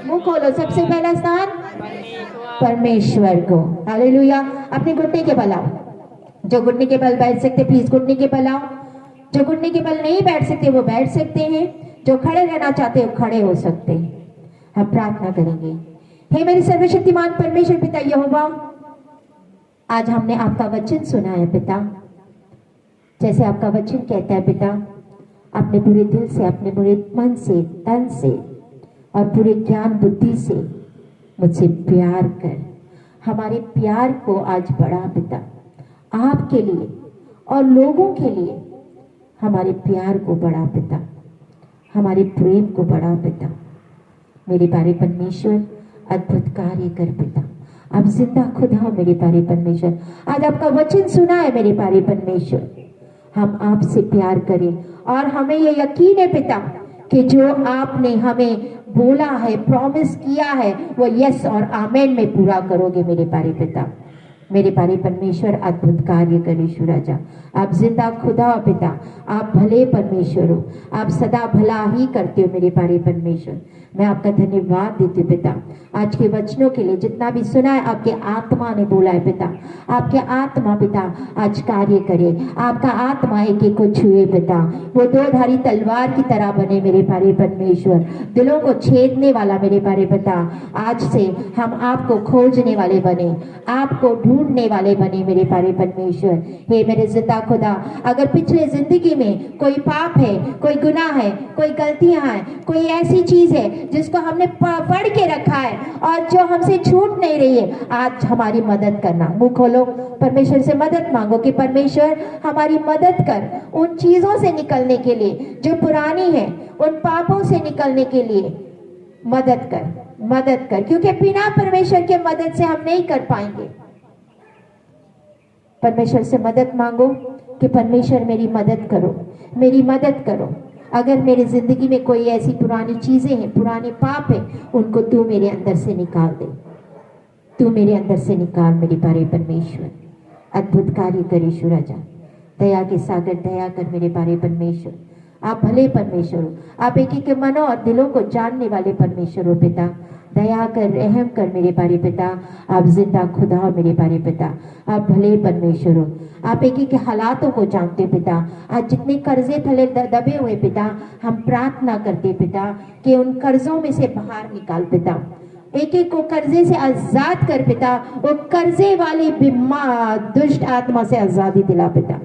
मुंह खोलो, सबसे पहला स्थान परमेश्वर को। हालेलुया। अपने घुटने के बल आओ, जो घुटने के बल बैठ सकते प्लीज घुटने के बल आओ, जो घुटने के बल नहीं बैठ सकते वो बैठ सकते हैं, जो खड़े रहना चाहते हो खड़े हो सकते हैं। हम प्रार्थना करेंगे। हे मेरे सर्वशक्तिमान परमेश्वर पिता यहोवा, आज हमने आपका वचन सुना है पिता। जैसे आपका वचन कहता है पिता, अपने पूरे दिल से, अपने पूरे मन से, तन से और पूरे ज्ञान बुद्धि से मुझसे प्यार कर। हमारे प्यार को आज बढ़ा पिता, आपके लिए और लोगों के लिए हमारे प्यार को बढ़ा पिता, हमारे प्रेम को बढ़ा पिता। मेरे प्यारे परमेश्वर अद्भुत कार्य कर पिता। आप जिंदा खुदा हो मेरे प्यारे परमेश्वर। आज आपका वचन सुना है मेरे प्यारे परमेश्वर, हम आपसे प्यार करें और हमें ये यकीन है पिता कि जो आपने हमें बोला है, प्रॉमिस किया है, वो यस और आमेन में पूरा करोगे मेरे प्यारे पिता। मेरे प्यारे परमेश्वर अद्भुत कार्य करे यीशु राजा। आप जिंदा खुदा हो पिता, आप भले परमेश्वर हो, आप सदा भला ही करते हो मेरे प्यारे परमेश्वर। मैं आपका धन्यवाद देती हूँ पिता आज के वचनों के लिए। जितना भी सुना है आपके आत्मा ने बोला है पिता, आपके आत्मा पिता आज कार्य करे, आपका आत्मा एक एक को छुए पिता, वो दो धारी तलवार की तरह बने मेरे प्यारे परमेश्वर, दिलों को छेदने वाला मेरे प्यारे पिता। आज से हम आपको खोजने वाले बने, आपको ढूंढने वाले बने मेरे प्यारे परमेश्वर। हे मेरे जिंदा खुदा, अगर पिछले जिंदगी में कोई पाप है, कोई गुनाह है, कोई गलतियां हैं, कोई ऐसी चीज है जिसको हमने पकड़ के रखा है और जो हमसे छूट नहीं रही है, आज हमारी मदद करना। मुंह खोलो, परमेश्वर से मदद मांगो कि परमेश्वर हमारी मदद कर उन चीजों से निकलने के लिए जो पुरानी है, उन पापों से निकलने के लिए मदद कर, मदद कर, क्योंकि बिना परमेश्वर के मदद से हम नहीं कर पाएंगे। परमेश्वर से मदद मांगो कि परमेश्वर मेरी मदद करो, मेरी मदद करो। अगर मेरी जिंदगी में कोई ऐसी पुरानी चीजें हैं, पुराने पाप है, उनको तू मेरे अंदर से निकाल दे, तू मेरे अंदर से निकाल मेरे प्यारे परमेश्वर। अद्भुत कार्य कर यीशु राजा, दया के सागर दया कर मेरे प्यारे परमेश्वर। आप भले परमेश्वर हो, आप एक एक के मनों और दिलों को जानने वाले परमेश्वर हो पिता। दया कर, रहम कर मेरे प्यारे पिता। आप जिंदा खुदा हो मेरे प्यारे पिता, आप भले परमेश्वर हो। आप एक एक के हालातों को जानते हो पिता। आज जितने कर्जे थले दबे हुए पिता, हम प्रार्थना करते पिता कि उन कर्जों में से बाहर निकाल पिता, एक एक को कर्जे से आजाद कर पिता। वो कर्जे वाली बीमार दुष्ट आत्मा से आजादी दिला पिता,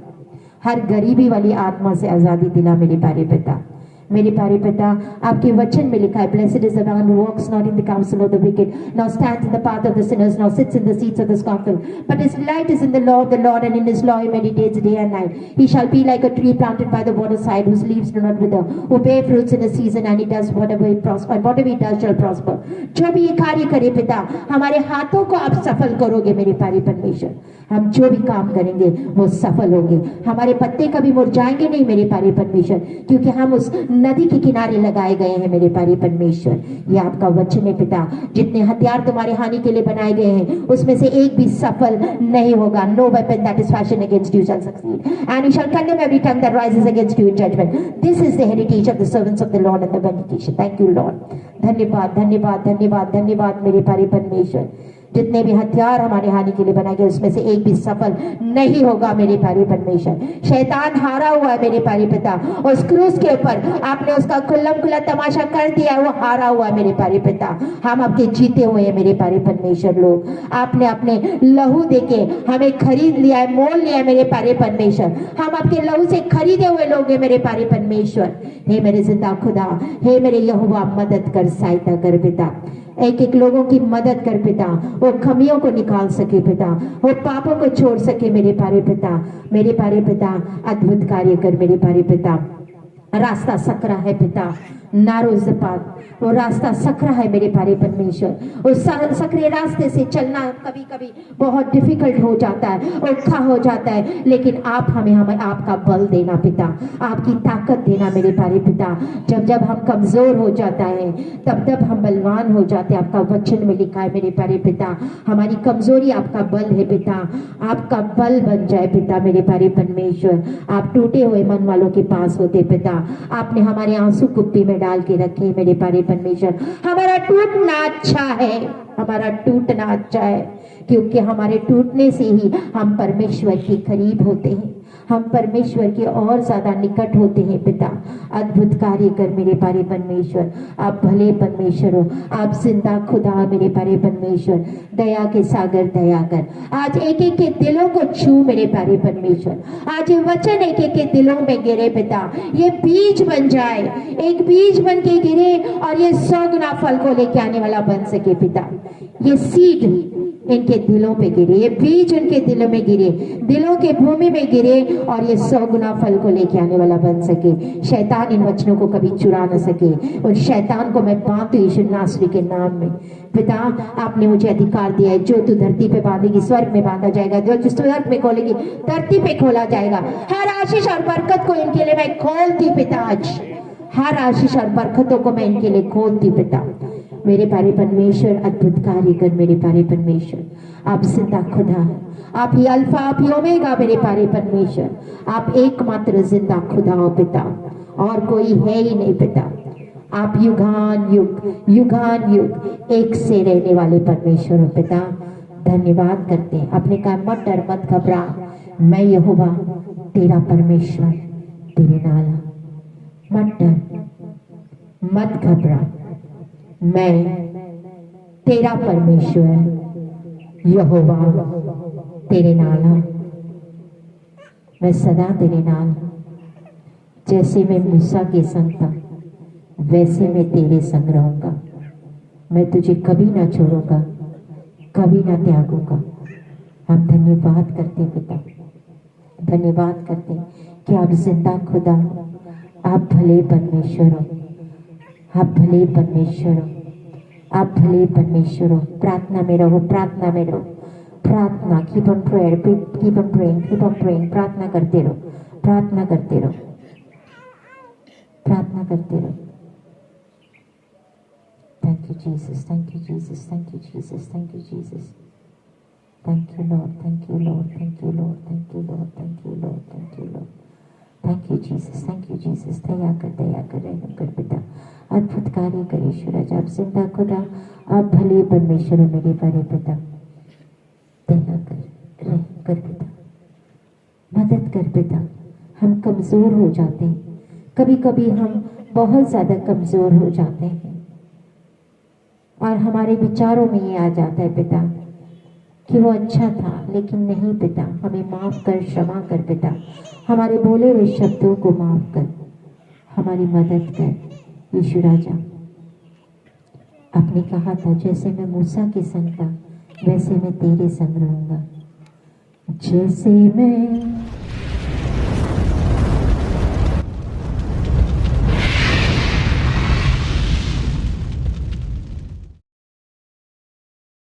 हर गरीबी वाली आत्मा से आजादी दिला मेरे प्यारे पिता। मेरे प्यारे पिता, आपके वचन में लिखा है, blessed is the one who walks not in the council of the wicked, not stands in the path of the sinners, not sits in the seats of the scornful, but his light is in the law of the Lord, and in his law he meditates day and night. He shall be like a tree planted by the waterside, whose leaves do not wither, who bear fruits in the season, and he does whatever he prosper, whatever he does shall prosper. जो भी ये कार्य करे पिता, हमारे हाथों को आप सफल करोगे मेरे प्यारे परमेश्वर। हम जो भी काम करेंगे वो सफल होंगे, हमारे पत्ते कभी मुरझाएंगे नहीं मेरे प्यारे परमेश्वर, क्योंकि हम उस नदी के किनारे लगाए गए हैं मेरे प्यारे परमेश्वर। ये आपका वचन है पिता। जितने हथियार तुम्हारे हानि के लिए बनाए गए हैं, उसमें से एक भी सफल नहीं होगा। No weapon that is fashioned against you shall succeed, and you shall condemn every tongue that rises against you in judgment. This is the heritage of the servants of the Lord and the vindication. Thank you Lord. धन्यवाद धन्यवाद धन्यवाद धन्यवाद मेरे प्यारे परमेश्वर। जितने भी हथियार हमारे हानि के लिए बनाए गए, उसमें से एक भी सफल नहीं होगा मेरे प्यारे परमेश्वर। शैतान हारा हुआ है मेरे प्यारे पिता, उस क्रूस के ऊपर आपने उसका खुल्लम खुल्ला तमाशा कर दिया है, वो हारा हुआ है मेरे प्यारे पिता। हम आपके जीते हुए हैं मेरे प्यारे परमेश्वर। लोग आपने अपने लहू देके हमें खरीद लिया है, मोल लिया है मेरे प्यारे परमेश्वर। हम आपके लहू से खरीदे हुए लोग हैं मेरे प्यारे परमेश्वर। हे मेरे जिंदा खुदा, हे मेरे यहोवा, मदद कर, सहायता कर पिता। एक एक लोगों की मदद कर पिता, वो खमियों को निकाल सके पिता, वो पापों को छोड़ सके मेरे प्यारे पिता। मेरे प्यारे पिता, अद्भुत कार्य कर मेरे प्यारे पिता। रास्ता सकरा है पिता, नारो इज द पाथ, वो रास्ता सकरा है मेरे प्यारे परमेश्वर। उस सकरे रास्ते से चलना कभी कभी बहुत डिफिकल्ट हो जाता है, औखा हो जाता है, लेकिन आप हमें आपका बल देना पिता, आपकी ताकत देना मेरे प्यारे पिता। जब जब हम कमजोर हो जाता है, तब तब हम बलवान हो जाते हैं। आपका वचन में लिखा है मेरे प्यारे पिता, हमारी कमजोरी आपका बल है पिता, आपका बल बन जाए पिता मेरे प्यारे परमेश्वर। आप टूटे हुए मन वालों के पास होते पिता, आपने हमारे आंसू कुप्पी में डाल के रखे मेरे प्यारे परमेश्वर। हमारा टूटना अच्छा है, हमारा टूटना अच्छा है, क्योंकि हमारे टूटने से ही हम परमेश्वर के करीब होते हैं, हम परमेश्वर के और ज्यादा निकट होते हैं। पिता अद्भुत कार्य कर मेरे प्यारे परमेश्वर, आप भले परमेश्वर हो, आप जिंदा खुदा मेरे प्यारे परमेश्वर, दया के सागर दया कर। आज एक एक के दिलों को छू मेरे प्यारे परमेश्वर, आज ये वचन एक एक के दिलों में गिरे पिता, ये बीज बन जाए, एक बीज बन के गिरे और ये 100 गुना फल को लेके आने वाला बन सके पिता। ये सीड इनके दिलों पे गिरे, ये बीज उनके दिलों में गिरे, दिलों के भूमि में गिरे और ये 100 गुना फल को लेके आने वाला बन सके। शैतान इन वचनों को कभी चुरा न सके, और शैतान को मैं बांधू यीशु नासरी के नाम में। पिता आपने मुझे अधिकार दिया है, जो तू धरती पे बांधेगी स्वर्ग में बांधा जाएगा, जो स्वर्ग में खोलेगी धरती पे खोला जाएगा। हर आशीष और बरकत को इनके लिए मैं खोलती पिता, आज हर आशीष और बरकतों को मैं इनके लिए खोलती पिता। मेरे प्यारे परमेश्वर अद्भुत कार्य कर मेरे प्यारे परमेश्वर, आप जिंदा खुदा है, आप ही अल्फा आप ही ओमेगा मेरे प्यारे परमेश्वर, आप एकमात्र जिंदा खुदा हो पिता, और कोई है ही नहीं पिता। आप युगान युग एक से रहने वाले परमेश्वर हो पिता। धन्यवाद करते हैं, अपने कहा मत डर मत घबरा, मैं यहोवा तेरा परमेश्वर तेरे नाल, मत डर मत घबरा, मैं तेरा परमेश्वर यहोवा तेरे नाल हूं, मैं सदा तेरे नाल हूं। जैसे मैं मूसा के संग था वैसे मैं तेरे संग रहूंगा, मैं तुझे कभी ना छोड़ूंगा, कभी ना त्यागूंगा। हम धन्यवाद करते पिता, धन्यवाद करते कि आप जिंदा खुदा हो, आप भले परमेश्वर हो, आप भले परमेश्वर हो, आप भले परमेश्वर हो। प्रार्थना में रहो, प्रार्थना में रहो, प्रार्थना, keep on prayer, keep on praying, keep on praying, प्रार्थना करते रहो, प्रार्थना करते रहो, प्रार्थना करते रहो। Thank you Jesus, thank you Jesus, thank you Jesus, thank you Jesus, thank you Lord, thank you Lord, thank you Lord, thank you Lord, thank you Lord, thank you Lord, thank you Jesus, thank you Jesus. दया कर रहम कर पिता, अद्भुत कार्य कर ईश्वर, आप जिंदा खुदा, आप भले परमेश्वर हो मेरे प्यारे पिता। दया कर रहम कर पिता, मदद कर पिता। हम कमजोर हो जाते हैं, कभी कभी हम बहुत ज्यादा कमजोर हो जाते हैं और हमारे विचारों में ये आ जाता है पिता कि वो अच्छा था, लेकिन नहीं पिता, हमें माफ कर, क्षमा कर पिता, हमारे बोले हुए शब्दों को माफ कर, हमारी मदद कर यीशु राजा। आपने कहा था जैसे मैं मूसा के संग था वैसे मैं तेरे संग रहूंगा, जैसे मैं